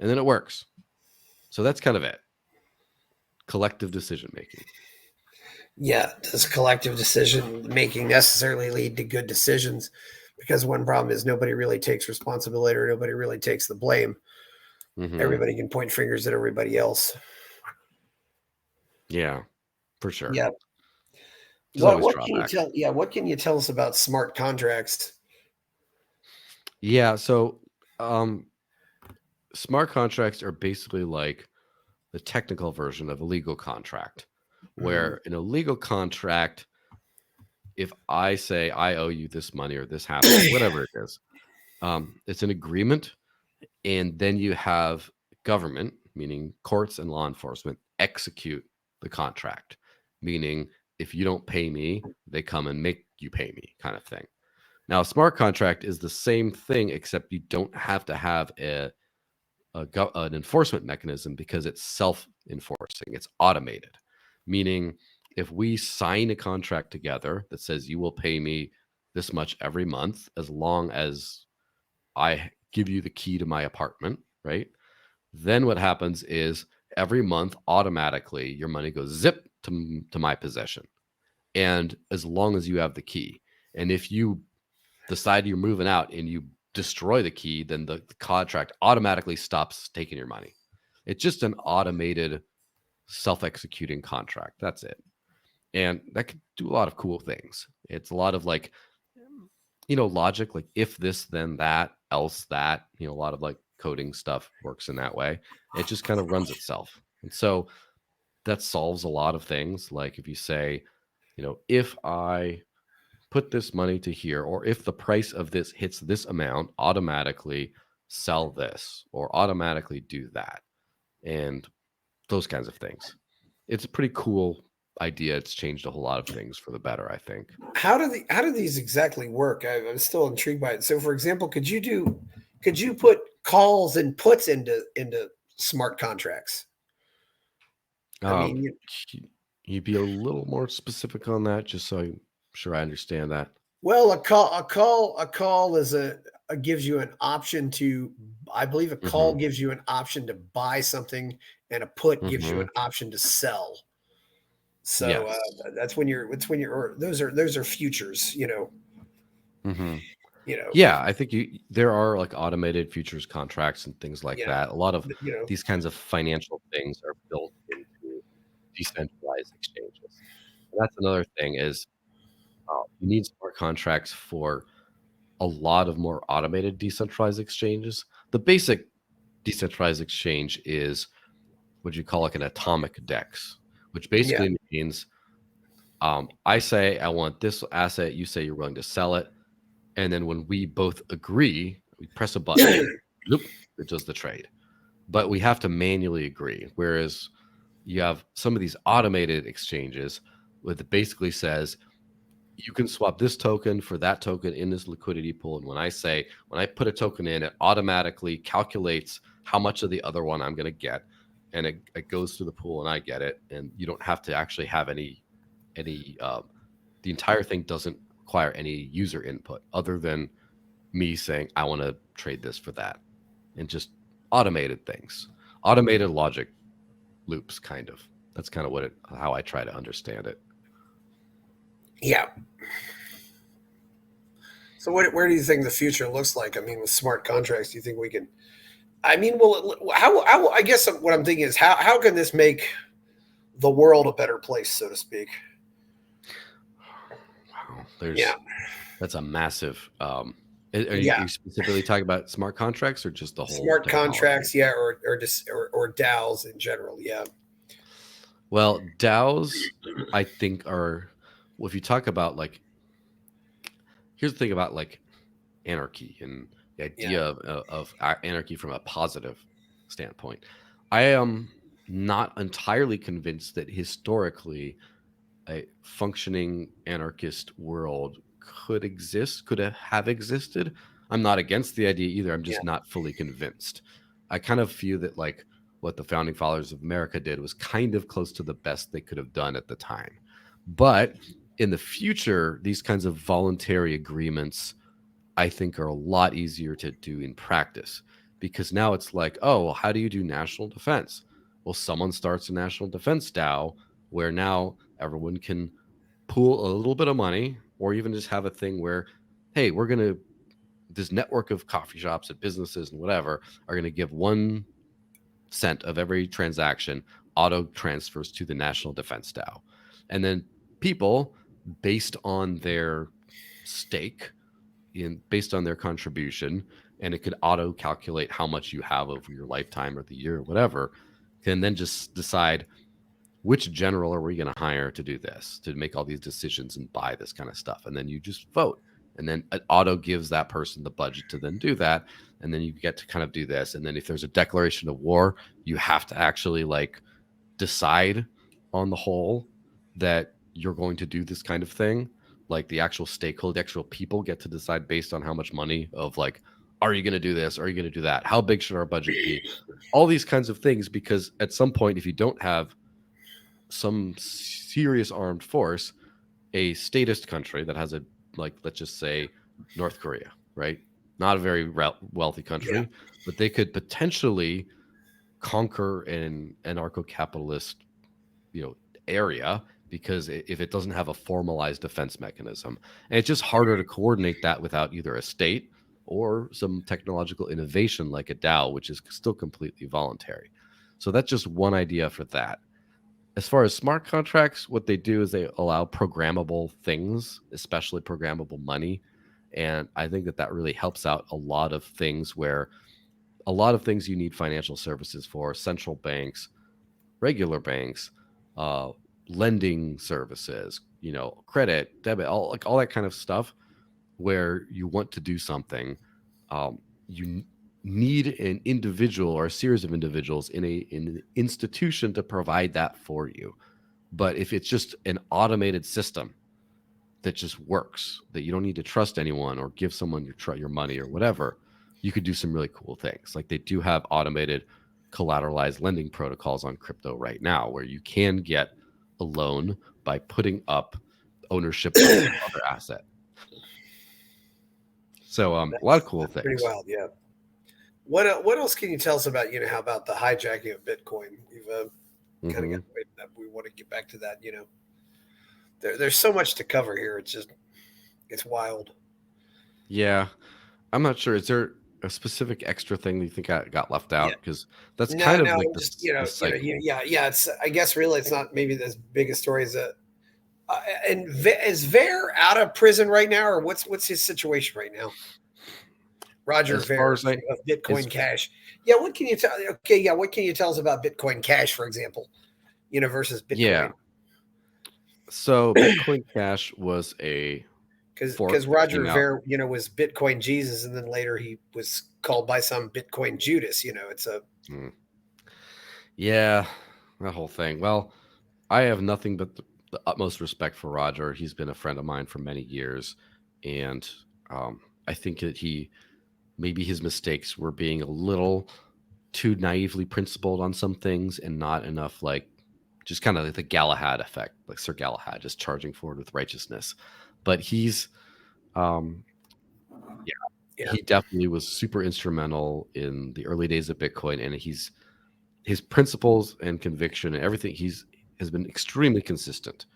S1: And then it works. So that's kind of it. Collective decision making.
S2: Yeah. Does collective decision making necessarily lead to good decisions? Because one problem is nobody really takes responsibility, or nobody really takes the blame. Everybody can point fingers at everybody else.
S1: Yeah, for sure.
S2: Yeah.
S1: There's always drawbacks.
S2: What can you tell us about smart contracts?
S1: Yeah, so smart contracts are basically like the technical version of a legal contract, where in a legal contract, if I say I owe you this money or this happened, whatever it is, it's an agreement, and then you have government, meaning courts and law enforcement, execute the contract, meaning if you don't pay me, they come and make you pay me, kind of thing. Now, a smart contract is the same thing, except you don't have to have an enforcement mechanism, because it's self-enforcing. It's automated, meaning if we sign a contract together that says you will pay me this much every month as long as I give you the key to my apartment, right? Then what happens is every month, automatically, your money goes zip to my possession. And as long as you have the key. And if you decide you're moving out and you destroy the key, then the contract automatically stops taking your money. It's just an automated self-executing contract. That's it. And that can do a lot of cool things. It's a lot of like, logic, like if this, then that, else that, a lot of like coding stuff works in that way. It just kind of runs itself. And so that solves a lot of things. Like if you say, if I put this money to here, or if the price of this hits this amount, automatically sell this or automatically do that. And those kinds of things. It's a pretty cool idea. It's changed a whole lot of things for the better, I think.
S2: How do these exactly work? I'm still intrigued by it. So, for example, could you put calls and puts into smart contracts? I
S1: Um,
S2: mean,
S1: can you be a little more specific on that, just so I'm sure I understand that?
S2: well, a call is a gives you an option to. I believe a call
S1: Hmm.
S2: gives you an option to buy something, and a put gives you
S1: Hmm.
S2: an option to sell. So
S1: Yes.
S2: that's when you're or those are futures.
S1: Hmm.
S2: You know,
S1: Yeah, I think there are like automated futures contracts and things like
S2: you know,
S1: that. A lot of
S2: you know.
S1: these kinds of financial things are built into decentralized exchanges. And that's another thing is you need smart contracts for a lot of more automated decentralized exchanges. The basic decentralized exchange is what you call like an atomic DEX, which
S2: Yeah,
S1: basically means I say I want this asset, you say you're willing to sell it, and then when we both agree, we press a button, loop, it does the trade. But we have to manually agree. Whereas you have some of these automated exchanges with it basically says you can swap this token for that token in this liquidity pool. And when I put a token in, it automatically calculates how much of the other one I'm going to get. And it goes through the pool and I get it. And you don't have to actually have any, the entire thing doesn't require any user input other than me saying, I want to trade this for that and just automated things, automated logic loops, kind of. That's kind of how I try to understand it.
S2: yeah. So where do you think the future looks like? I mean, with smart contracts, do you think we can? I mean, well, how I guess what I'm thinking is how can this make the world a better place, so to speak?
S1: Wow.
S2: Yeah,
S1: That's a massive. Are
S2: yeah.
S1: you specifically talking about smart contracts or just the whole
S2: Smart
S1: technology?
S2: contracts, yeah, or just or DAOs in general, yeah,
S1: Well, DAOs, I think are. Well, if you talk about like, here's the thing about like anarchy and the
S2: yeah,
S1: idea of anarchy from a positive standpoint. I am not entirely convinced that historically a functioning anarchist world could have existed. I'm not against the idea either. I'm
S2: yeah,
S1: just not fully convinced. I kind of feel that like what the founding fathers of America did was kind of close to the best they could have done at the time. But in the future, these kinds of voluntary agreements I think are a lot easier to do in practice because now it's like, oh, well, how do you do national defense? Well, someone starts a national defense DAO where now everyone can pool a little bit of money or even just have a thing where, hey, this network of coffee shops and businesses and whatever are going to give 1 cent of every transaction auto transfers to the national defense DAO. And then people, based on their stake, based on their contribution, and it could auto calculate how much you have over your lifetime or the year or whatever, can then just decide which general are we going to hire to do this, to make all these decisions and buy this kind of stuff. And then you just vote. And then it auto gives that person the budget to then do that. And then you get to kind of do this. And then if there's a declaration of war, you have to actually like decide on the whole that you're going to do this kind of thing. Like the actual stakeholder, the actual people get to decide based on how much money of like, are you going to do this? Are you going to do that? How big should our budget be? All these kinds of things. Because at some point, if you don't have some serious armed force, a statist country that has a, like, let's just say North Korea, right? Not a very wealthy
S2: yeah,
S1: country, but they could potentially conquer an anarcho-capitalist, you know, area because if it doesn't have a formalized defense mechanism, and it's just harder to coordinate that without either a state or some technological innovation like a DAO, which is still completely voluntary. So that's just one idea for that. As far as smart contracts, what they do is they allow programmable things, especially programmable money. And I think that that really helps out a lot of things where a lot of things you need financial services for, central banks, regular banks, uh, lending services, credit, debit, all that kind of stuff where you want to do something. You need an individual or a series of individuals in an institution to provide that for you. But if it's just an automated system that just works, that you don't need to trust anyone or give someone your money or whatever, you could do some really cool things. Like they do have automated collateralized lending protocols on crypto right now where you can get a loan by putting up ownership of some other asset. So a lot of cool
S2: That's pretty
S1: things.
S2: wild. Yeah. What else can you tell us about how about the hijacking of Bitcoin? We've kind of got
S1: Hmm.
S2: away from that. We want to get back to that. There's so much to cover here. It's wild.
S1: Yeah, I'm not sure. Is there a specific extra thing that you think got left
S2: Yeah.
S1: out? Because that's
S2: No,
S1: kind of
S2: no,
S1: like
S2: just
S1: the cycle.
S2: yeah. It's I guess really it's not maybe as big a story as that. And is Ver out of prison right now, or what's his situation right now? Roger
S1: As far
S2: Ver
S1: as I
S2: of Bitcoin
S1: is
S2: Cash. Yeah, what can you tell? Okay, yeah, what can you tell us about Bitcoin Cash, for example, versus
S1: yeah.
S2: Bitcoin?
S1: So Bitcoin Cash was a
S2: Because
S1: fork that
S2: Roger
S1: came out.
S2: Ver, was Bitcoin Jesus, and then later he was called by some Bitcoin Judas. It's a
S1: Mm, yeah, that whole thing. Well, I have nothing but the utmost respect for Roger. He's been a friend of mine for many years, and I think that maybe his mistakes were being a little too naively principled on some things and not enough like just kind of like the Galahad effect, like Sir Galahad just charging forward with righteousness. But um yeah,
S2: yeah,
S1: he definitely was super instrumental in the early days of Bitcoin, and his principles and conviction and everything has been extremely consistent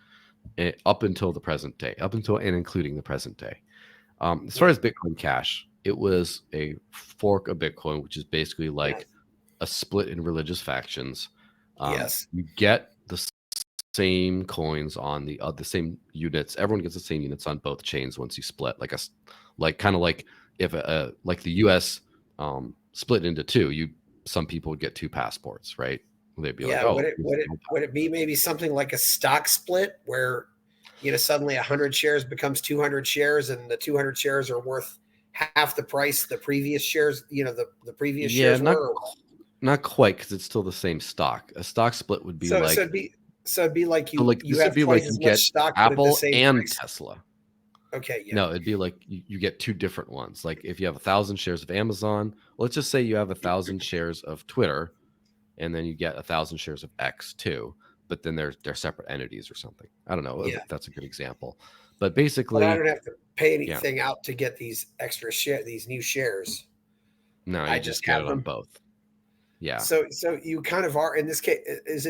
S1: up until the present day, up until and including the present day. As far
S2: yeah,
S1: as Bitcoin Cash, it was a fork of Bitcoin, which is basically
S2: yeah,
S1: like a split in religious factions.
S2: yes,
S1: You get the same coins on the same units. Everyone gets the same units on both chains once you split. Like kind of like if like the U.S. Split into two, some people would get two passports, right? They'd be like,
S2: yeah.
S1: oh,
S2: Would it
S1: here's
S2: would
S1: the
S2: it
S1: gold
S2: would it be maybe something like a stock split where suddenly 100 shares becomes 200 shares, and the 200 shares are worth half the price the previous shares the previous
S1: Yeah,
S2: shares were? Or what?
S1: not quite because it's still the same stock. A stock split would be
S2: So so
S1: like
S2: it'd be like you
S1: this would
S2: have
S1: be like
S2: twice
S1: you
S2: as much
S1: get
S2: stock but at the
S1: Apple
S2: same
S1: and
S2: price.
S1: Tesla.
S2: Okay, yeah,
S1: No, it'd be like you get two different ones. Like if you have 1,000 shares of Amazon, let's just say you have 1,000 shares of Twitter, and then you get 1,000 shares of X too. But then they're separate entities or something. I don't know
S2: yeah.
S1: if that's a good example, but
S2: But I
S1: basically,
S2: don't have to pay
S1: yeah.
S2: anything out to get these new shares.
S1: No,
S2: I
S1: you
S2: just
S1: just get
S2: have
S1: it on
S2: them.
S1: both. Yeah.
S2: So you kind of are in this case. Is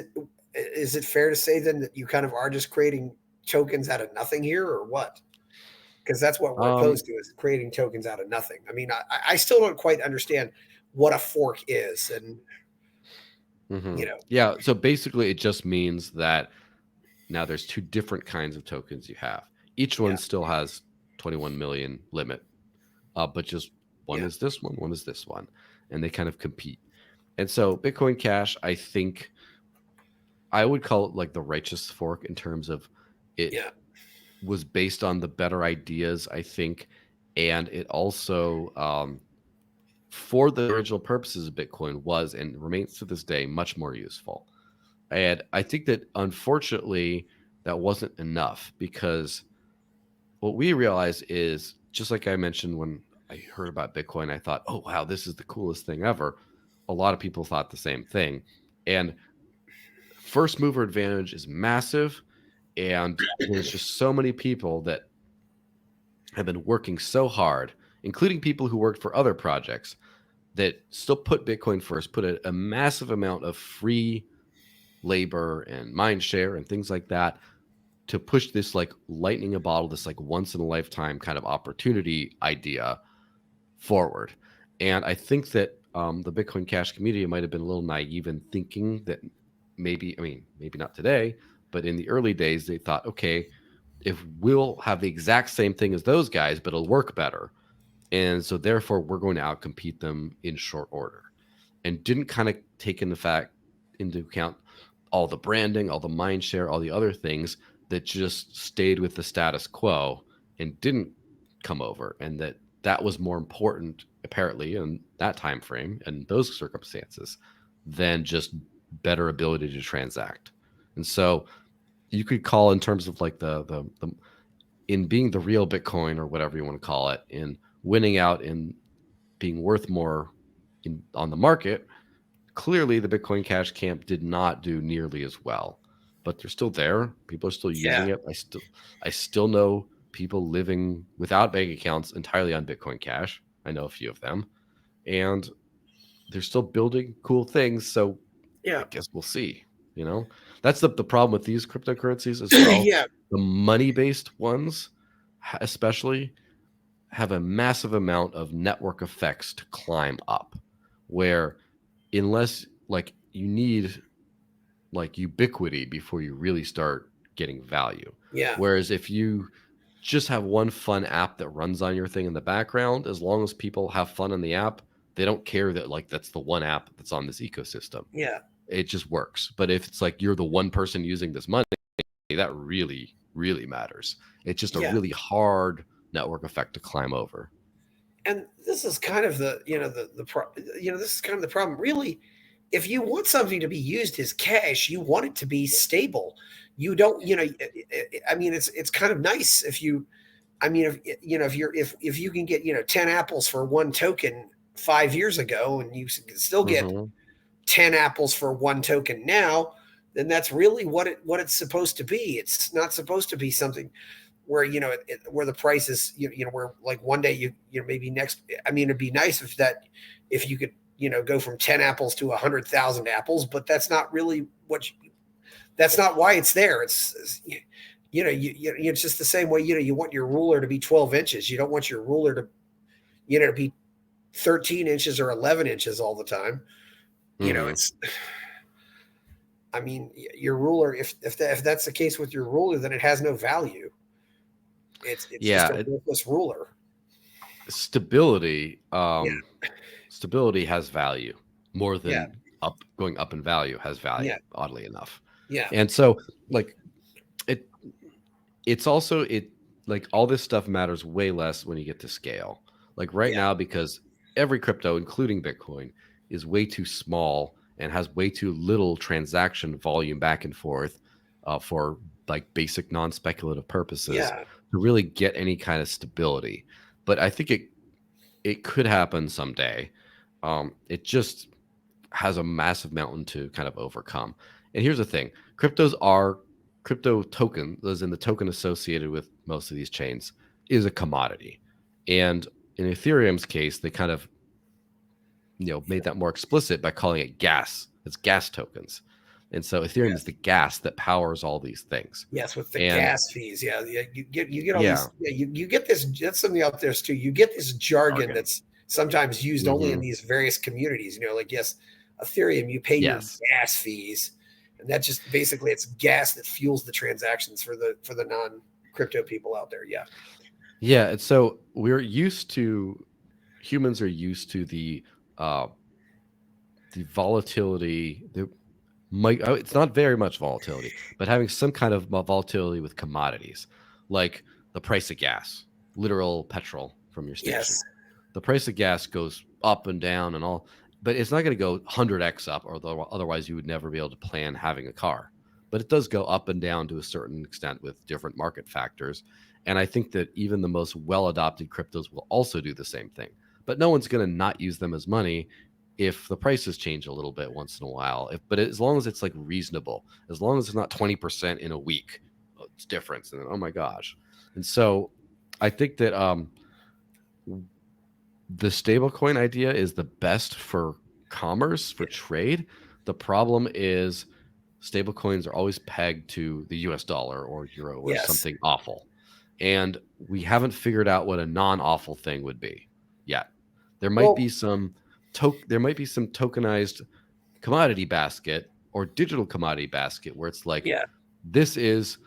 S2: it fair to say then that you kind of are just creating tokens out of nothing here, or what? Because that's what we're
S1: Um.
S2: opposed to, is creating tokens out of nothing. I mean, I still don't quite understand what a fork is, and
S1: Mhm.
S2: you know,
S1: Yeah. So basically, it just means that now there's two different kinds of tokens you have. Each
S2: yeah,
S1: one still has 21 million limit, but just one
S2: yeah,
S1: is this one is this one, and they kind of compete. And so Bitcoin Cash, I think I would call it like the righteous fork in terms of it
S2: yeah,
S1: was based on the better ideas, I think, and it also for the original purposes of Bitcoin was and remains to this day much more useful. And I think that unfortunately that wasn't enough because what we realize is just like I mentioned when I heard about Bitcoin, I thought, oh, wow, this is the coolest thing ever. A lot of people thought the same thing. And first mover advantage is massive. And there's just so many people that have been working so hard, including people who worked for other projects that still put Bitcoin first, put a massive amount of free labor and mind share and things like that to push this like lightning a bottle, this like once in a lifetime kind of opportunity idea forward. And I think that the Bitcoin Cash community might have been a little naive in thinking that maybe, I mean, maybe not today, but in the early days, they thought, okay, if we'll have the exact same thing as those guys, but it'll work better. And so therefore we're going to outcompete them in short order, and didn't kind of take into account all the branding, all the mind share, all the other things that just stayed with the status quo and didn't come over, and that was more important apparently in that time frame and those circumstances than just better ability to transact. And so you could call in terms of like the in being the real Bitcoin or whatever you want to call it, in winning out and being worth more on the market. Clearly, the Bitcoin Cash camp did not do nearly as well, but they're still there. People are still
S2: Yeah.
S1: using it. I still know people living without bank accounts entirely on Bitcoin Cash. I know a few of them, and they're still building cool things. So
S2: Yeah.
S1: I guess we'll see. That's the problem with these cryptocurrencies as well.
S2: Yeah.
S1: The money based ones, especially, have a massive amount of network effects to climb up, where unless like you need like ubiquity before you really start getting value.
S2: Yeah.
S1: Whereas if you just have one fun app that runs on your thing in the background, as long as people have fun in the app, they don't care that like that's the one app that's on this ecosystem.
S2: Yeah.
S1: It just works. But if it's like you're the one person using this money, that really, really matters. It's just a
S2: Yeah.
S1: really hard network effect to climb over.
S2: And this is kind of this is kind of the problem. Really, if you want something to be used as cash, you want it to be stable. You don't, I mean, it's kind of nice if you, I mean, if you can get 10 apples for one token 5 years ago, and you can still get
S1: Mm-hmm.
S2: 10 apples for one token now, then that's really what it's supposed to be. It's not supposed to be something where where the price is where like one day maybe next. I mean, it'd be nice if you could go from 10 apples to 100,000 apples, but that's not really that's not why it's there. It's just the same way you want your ruler to be 12 inches. You don't want your ruler to be 13 inches or 11 inches all the time.
S1: Mm-hmm.
S2: It's, I mean, your ruler, if that's the case with your ruler, then it has no value. It's just
S1: Yeah,
S2: a worthless ruler.
S1: stability.
S2: Yeah.
S1: Stability has value more
S2: Yeah.
S1: than going up in value has value.
S2: Yeah.
S1: Oddly enough,
S2: Yeah.
S1: and so like it, it's also like all this stuff matters way less when you get to scale. Like right
S2: Yeah.
S1: now, because every crypto, including Bitcoin, is way too small and has way too little transaction volume back and forth for like basic non-speculative purposes
S2: Yeah.
S1: to really get any kind of stability. But I think it could happen someday. It just has a massive mountain to kind of overcome. And here's the thing: crypto token, as in the token associated with most of these chains, is a commodity. And in Ethereum's case, they kind of made that more explicit by calling it gas. It's gas tokens. And so Ethereum is
S2: Yes.
S1: the gas that powers all these things.
S2: Yes, with the
S1: And
S2: gas fees. Yeah. Yeah. You get all
S1: yeah,
S2: these. Yeah. You get this. That's something out there too. You get this jargon
S1: jargon.
S2: that's sometimes used only in
S1: Hmm.
S2: these various communities. Like, yes, Ethereum, you pay your
S1: Yes.
S2: gas fees, and that just basically it's gas that fuels the transactions for the non crypto people out there. Yeah.
S1: Yeah. And so humans are used to uh, the volatility. It's not very much volatility, but having some kind of volatility with commodities, like the price of gas, literal petrol from your station.
S2: Yes.
S1: The price of gas goes up and down and all, but it's not going to go 100x up, or otherwise you would never be able to plan having a car. But it does go up and down to a certain extent with different market factors. And I think that even the most well adopted cryptos will also do the same thing. But no one's going to not use them as money if the prices change a little bit once in a while. But as long as it's like reasonable, as long as it's not 20% in a week, it's different. And oh my gosh. And so I think that the stablecoin idea is the best for commerce, for trade. The problem is stablecoins are always pegged to the US dollar or euro or
S2: Yes.
S1: something awful. And we haven't figured out what a non awful thing would be yet. There might
S2: Well,
S1: be some there might be some tokenized commodity basket or digital commodity basket where it's like,
S2: Yeah.
S1: this is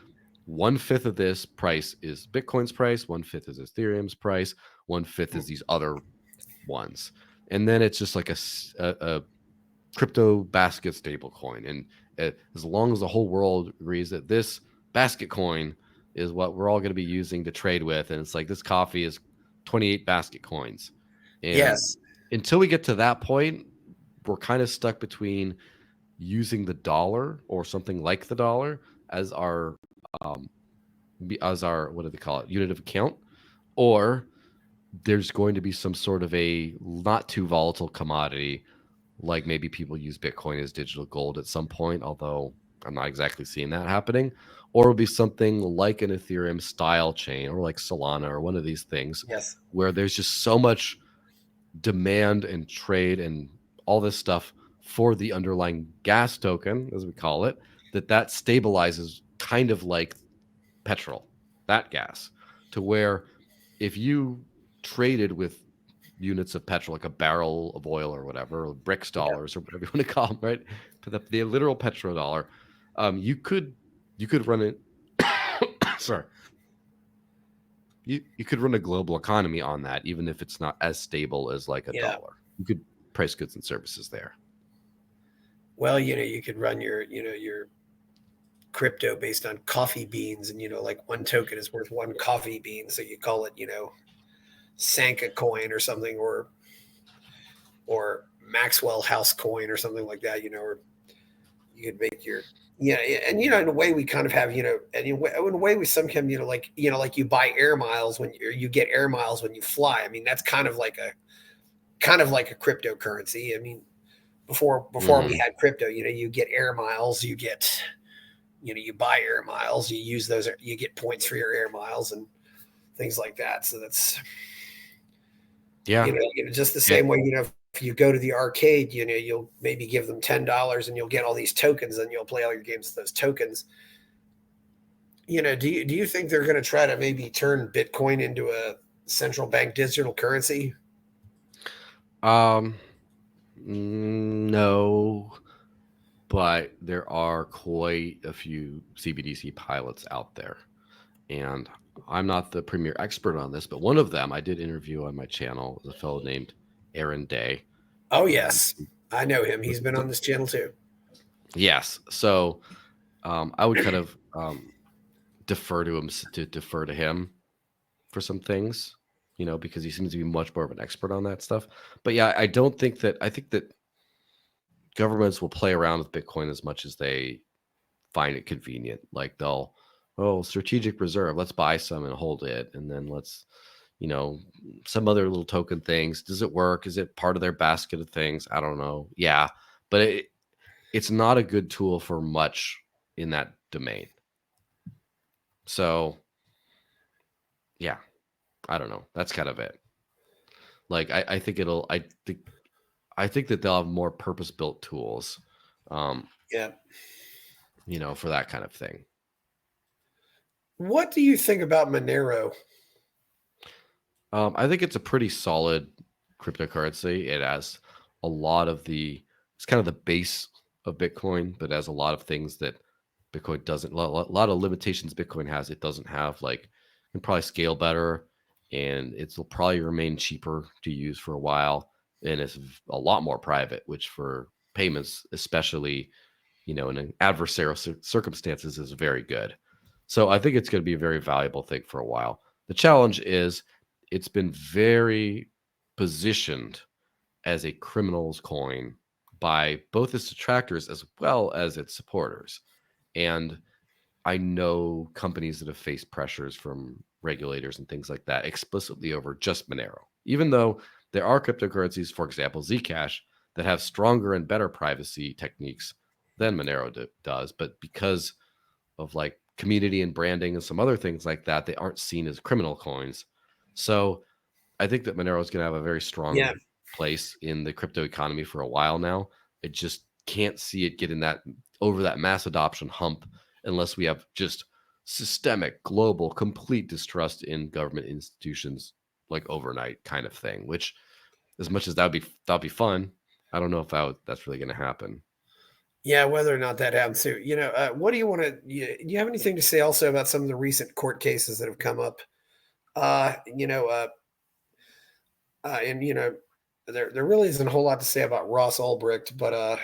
S1: 1/5 of this price is Bitcoin's price, 1/5 is Ethereum's price, 1/5 is these other ones. And then it's just like a crypto basket stable coin. And as long as the whole world agrees that this basket coin is what we're all going to be using to trade with, and it's like this coffee is 28 basket coins. And
S2: Yes.
S1: until we get to that point, we're kind of stuck between using the dollar or something like the dollar as our what do they call it, unit of account, or there's going to be some sort of a not too volatile commodity, like maybe people use Bitcoin as digital gold at some point, although I'm not exactly seeing that happening. Or it'll be something like an Ethereum style chain or like Solana or one of these things
S2: Yes.
S1: where there's just so much demand and trade and all this stuff for the underlying gas token, as we call it, that stabilizes kind of like petrol, that gas, to where if you traded with units of petrol, like a barrel of oil or whatever, or bricks
S2: Yeah.
S1: dollars or whatever you want to call them, right? The literal petrodollar, you could run it. Sorry, you could run a global economy on that, even if it's not as stable as like a
S2: Yeah.
S1: dollar. You could price goods and services there.
S2: Well, you could run your crypto based on coffee beans, and like one token is worth one coffee bean, so you call it Sanka coin or something, or Maxwell House coin or something like that, or you could make your and in a way we kind of have and in a way we sometimes like you buy air miles when you get air miles when you fly. I mean, that's kind of like a cryptocurrency. I mean, before we
S1: Mm-hmm.
S2: had crypto, you get air miles, you buy air miles, you use those, you get points for your air miles and things like that. So that's
S1: Yeah.
S2: just the
S1: It,
S2: same way, if you go to the arcade, you'll maybe give them $10 and you'll get all these tokens and you'll play all your games with those tokens. Do you think they're going to try to maybe turn Bitcoin into a central bank digital currency?
S1: um, no, but there are quite a few CBDC pilots out there. And I'm not the premier expert on this, but one of them I did interview on my channel is a fellow named Aaron Day.
S2: Oh,
S1: And
S2: yes. I know him. He's been on this channel too.
S1: yes, so I would kind of defer to him for some things, because he seems to be much more of an expert on that stuff. But yeah, I think that governments will play around with Bitcoin as much as they find it convenient. Like they'll, oh, strategic reserve, let's buy some and hold it, and then let's, you know, some other little token things. Does it work? Is it part of their basket of things? I don't know. Yeah, but it's not a good tool for much in that domain. So yeah, I don't know. That's kind of it. Like I think I think that they'll have more purpose built tools, um,
S2: Yeah.
S1: for that kind of thing.
S2: What do you think about Monero?
S1: I think it's a pretty solid cryptocurrency. It has it's kind of the base of Bitcoin, but it has a lot of things that Bitcoin doesn't, a lot of limitations Bitcoin has. It doesn't have, like, it can probably scale better, and it'll probably remain cheaper to use for a while. And it's a lot more private, which for payments, especially, in an adversarial circumstances, is very good. So I think it's going to be a very valuable thing for a while. The challenge is it's been very positioned as a criminal's coin by both its detractors as well as its supporters. And I know companies that have faced pressures from regulators and things like that explicitly over just Monero, even though there are cryptocurrencies, for example, Zcash, that have stronger and better privacy techniques than Monero does. But because of, like, community and branding and some other things like that, they aren't seen as criminal coins. So I think that Monero is going to have a very
S2: Yeah.
S1: strong place in the crypto economy for a while now. I just can't see it getting over that mass adoption hump unless we have just systemic, global, complete distrust in government institutions, like overnight kind of thing, which as much as that'd be fun, I don't know if that's really going to happen.
S2: Yeah, whether or not that happens too. What do you want to? Do you have anything to say also about some of the recent court cases that have come up? Uh, you know, uh, and there really isn't a whole lot to say about Ross Ulbricht, but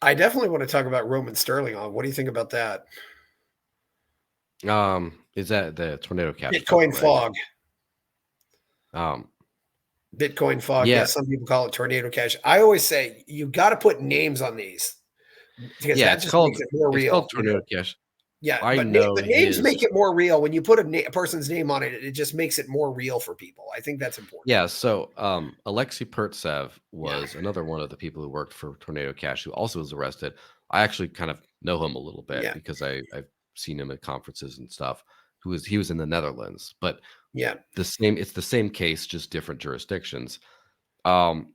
S2: I definitely want to talk about Roman Sterling. On what do you think about that?
S1: Is that the Tornado Cash book,
S2: Bitcoin
S1: right?
S2: fog.
S1: Um,
S2: Bitcoin fog.
S1: yeah,
S2: Yes, some people call it tornado cash. I always say you got to put names on these because
S1: yeah,
S2: that just makes it more
S1: it's called
S2: real.
S1: Tornado Cash.
S2: Yeah,
S1: I
S2: but
S1: know
S2: but names
S1: his
S2: make it more real when you put a person's name on it. It just makes it more real for people. I think that's important.
S1: Yeah, so Alexei Pertsev
S2: Yeah,
S1: was another one of the people who worked for Tornado Cash who also was arrested. I actually kind of know him a little bit
S2: yeah,
S1: because I've seen him at conferences and stuff. He was in the Netherlands, but
S2: yeah,
S1: it's the same case, just different jurisdictions. Um,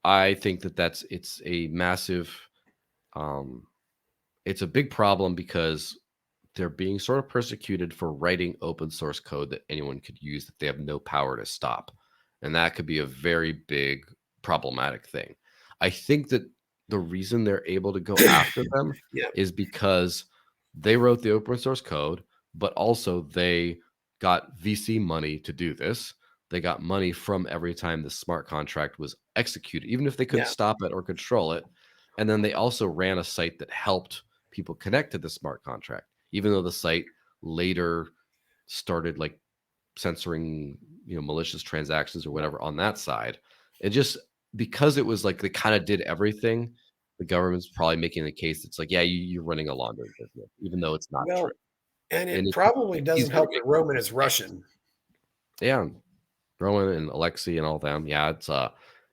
S1: I think it's a massive um, it's a big problem because they're being sort of persecuted for writing open source code that anyone could use that they have no power to stop. And that could be a very big problematic thing. I think that the reason they're able to go after them
S2: yeah,
S1: is because they wrote the open source code, but also they got VC money to do this. They got money from every time the smart contract was executed, even if they couldn't
S2: yeah,
S1: stop it or control it. And then they also ran a site that helped people connect to the smart contract, even though the site later started like censoring, malicious transactions or
S2: yeah.
S1: whatever on that side. It just because it was like they kind of did everything, the government's probably making the case it's like, yeah, you're running a laundering business, even though it's not true.
S2: Well, and
S1: And
S2: it probably
S1: it's
S2: doesn't
S1: easier to
S2: help
S1: make
S2: that Roman
S1: this
S2: is
S1: case.
S2: Russian.
S1: Yeah. Rowan and Alexei and all them. Yeah,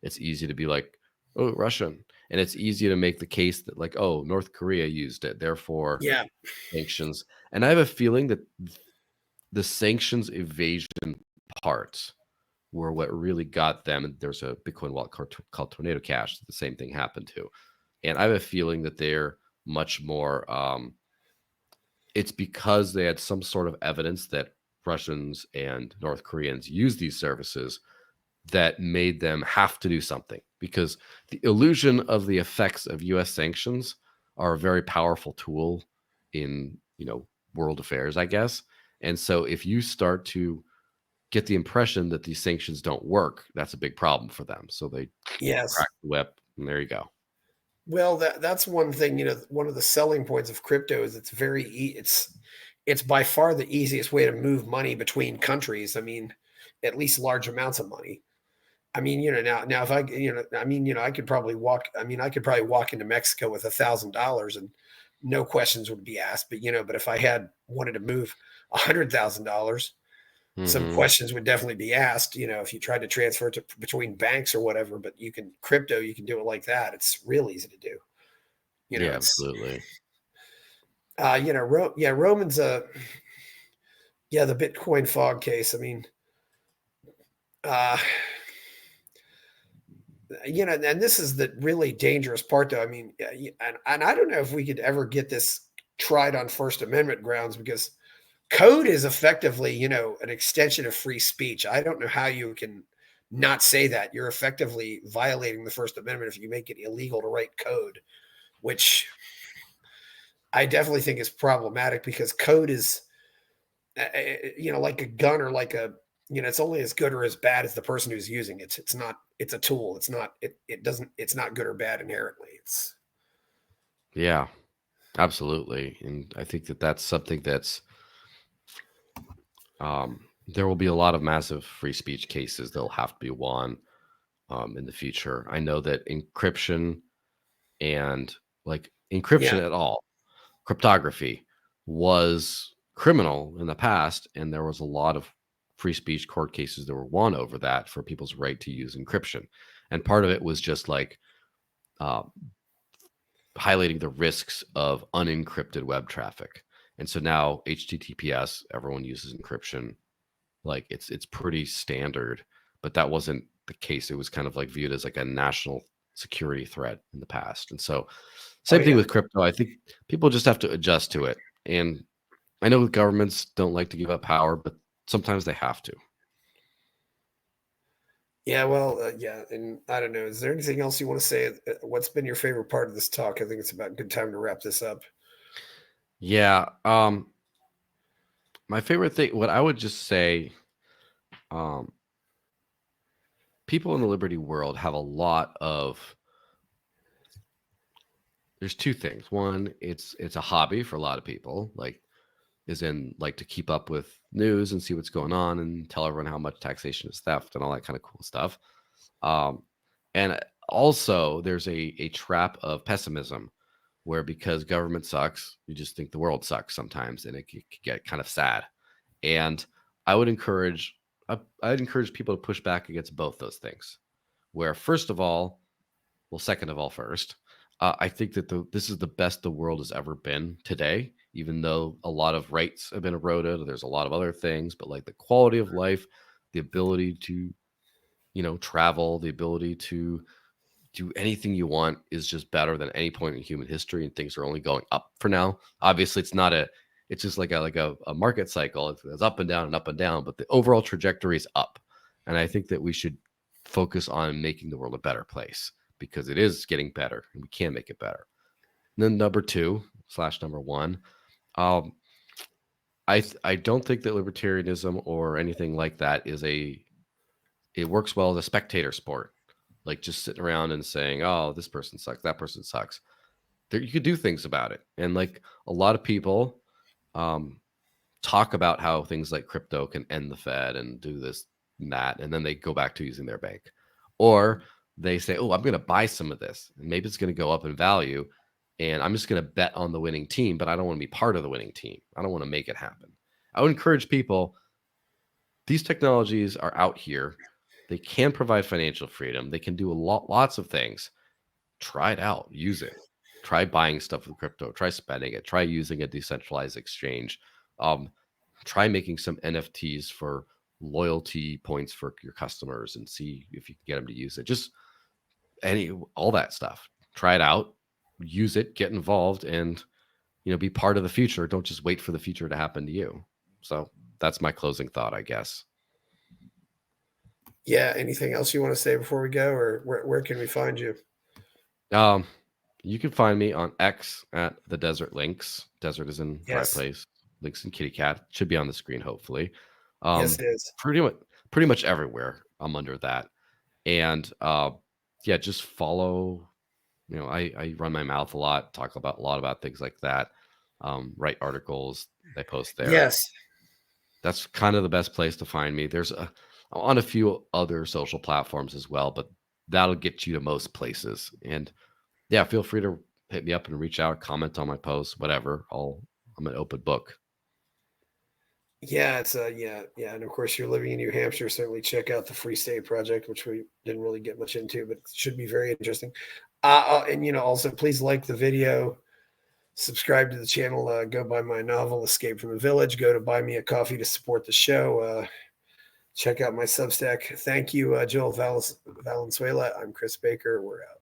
S1: it's easy to be like, oh, Russian. And it's easy to make the case that like, oh, North Korea used it, therefore
S2: Yeah,
S1: sanctions. And I have a feeling that the sanctions evasion parts were what really got them. And there's a Bitcoin wallet called Tornado Cash that the same thing happened to. And I have a feeling that they're much more. It's because they had some sort of evidence that Russians and North Koreans use these services that made them have to do something because the illusion of the effects of US sanctions are a very powerful tool in, world affairs, I guess. And so if you start to get the impression that these sanctions don't work, that's a big problem for them. So they
S2: yes.
S1: crack the whip and there you go.
S2: Well, that's one thing. One of the selling points of crypto is it's it's by far the easiest way to move money between countries. I mean, at least large amounts of money. I mean, now if I could probably walk into Mexico with $1,000 and no questions would be asked. But if I had wanted to move $100,000, some
S1: Mhm.
S2: questions would definitely be asked. If you tried to transfer it between banks or whatever. But you can do it like that. It's real easy to do.
S1: Yeah,
S2: It's
S1: absolutely.
S2: Roman's the Bitcoin fog case. I mean, uh, and this is the really dangerous part, though. I mean, and I don't know if we could ever get this tried on First Amendment grounds because code is effectively, an extension of free speech. I don't know how you can not say that. You're effectively violating the First Amendment if you make it illegal to write code, which I definitely think is problematic because code is, like a gun or like it's only as good or as bad as the person who's using it. It's not, it's a tool. It's not, it doesn't, it's not good or bad inherently. It's,
S1: Yeah, absolutely. And I think that that's something that's there will be a lot of massive free speech cases that'll have to be won in the future. I know that encryption and like
S2: yeah.
S1: encryption at all, cryptography was criminal in the past, and there was a lot of free speech court cases that were won over that for people's right to use encryption. And part of it was just like uh, highlighting the risks of unencrypted web traffic. And so now HTTPS, everyone uses encryption. Like it's pretty standard, but that wasn't the case. It was kind of like viewed as like a national security threat in the past. And so
S2: Oh,
S1: same thing
S2: yeah.
S1: with crypto. I think people just have to adjust to it. And I know governments don't like to give up power, but sometimes they have to.
S2: Yeah, well, yeah, and I don't know. Is there anything else you want to say? What's been your favorite part of this talk? I think it's about good time to wrap this up.
S1: Yeah. My favorite thing, what I would just say, um, people in the liberty world have a lot of. There's two things. One, it's a hobby for a lot of people, like is in like to keep up with news and see what's going on and tell everyone how much taxation is theft and all that kind of cool stuff. Um, and also, there's a trap of pessimism where because government sucks, you just think the world sucks sometimes, and it could get kind of sad. And I would encourage, I'd encourage people to push back against both those things. Where first of all, well, second of all, first, I think that this is the best the world has ever been today. Even though a lot of rights have been eroded, there's a lot of other things, but like the quality of life, the ability to travel, the ability to do anything you want is just better than any point in human history, and things are only going up for now. Obviously, it's just like a market cycle. It's up and down and up and down, but the overall trajectory is up. And I think that we should focus on making the world a better place because it is getting better and we can make it better. And then number two slash number one, um, I don't think that libertarianism or anything like that it works well as a spectator sport, like just sitting around and saying, "Oh, this person sucks, that person sucks." You could do things about it, and like a lot of people um, talk about how things like crypto can end the Fed and do this and that, and then they go back to using their bank, or they say, "Oh, I'm going to buy some of this, and maybe it's going to go up in value, and I'm just going to bet on the winning team, but I don't want to be part of the winning team. I don't want to make it happen." I would encourage people, these technologies are out here. They can provide financial freedom. They can do lots of things. Try it out. Use it. Try buying stuff with crypto. Try spending it. Try using a decentralized exchange. Um, Try making some NFTs for loyalty points for your customers and see if you can get them to use it. Just all that stuff. Try it out. Use it. Get involved, and be part of the future. Don't just wait for the future to happen to you. So that's my closing thought, I guess.
S2: Yeah. Anything else you want to say before we go, or where can we find you?
S1: Um, you can find me on X at the Desert Links. Desert is in dry
S2: Yes.
S1: place. Links in kitty cat should be on the screen, hopefully.
S2: Yes,
S1: Um,
S2: it is.
S1: pretty much everywhere I'm under that. And yeah, just follow. I run my mouth a lot, talk about a lot about things like that. Write articles, they post there.
S2: Yes.
S1: That's kind of the best place to find me. I'm on a few other social platforms as well, but that'll get you to most places. And yeah, feel free to hit me up and reach out, comment on my posts, whatever. I'm an open book.
S2: Yeah, it's yeah, and of course you're living in New Hampshire. Certainly check out the Free State Project, which we didn't really get much into, but it should be very interesting. And also please like the video, subscribe to the channel, go buy my novel Escape from the Village, go to buy me a coffee to support the show. Check out my Substack. Thank you, Joel Valenzuela. I'm Chris Baker. We're out.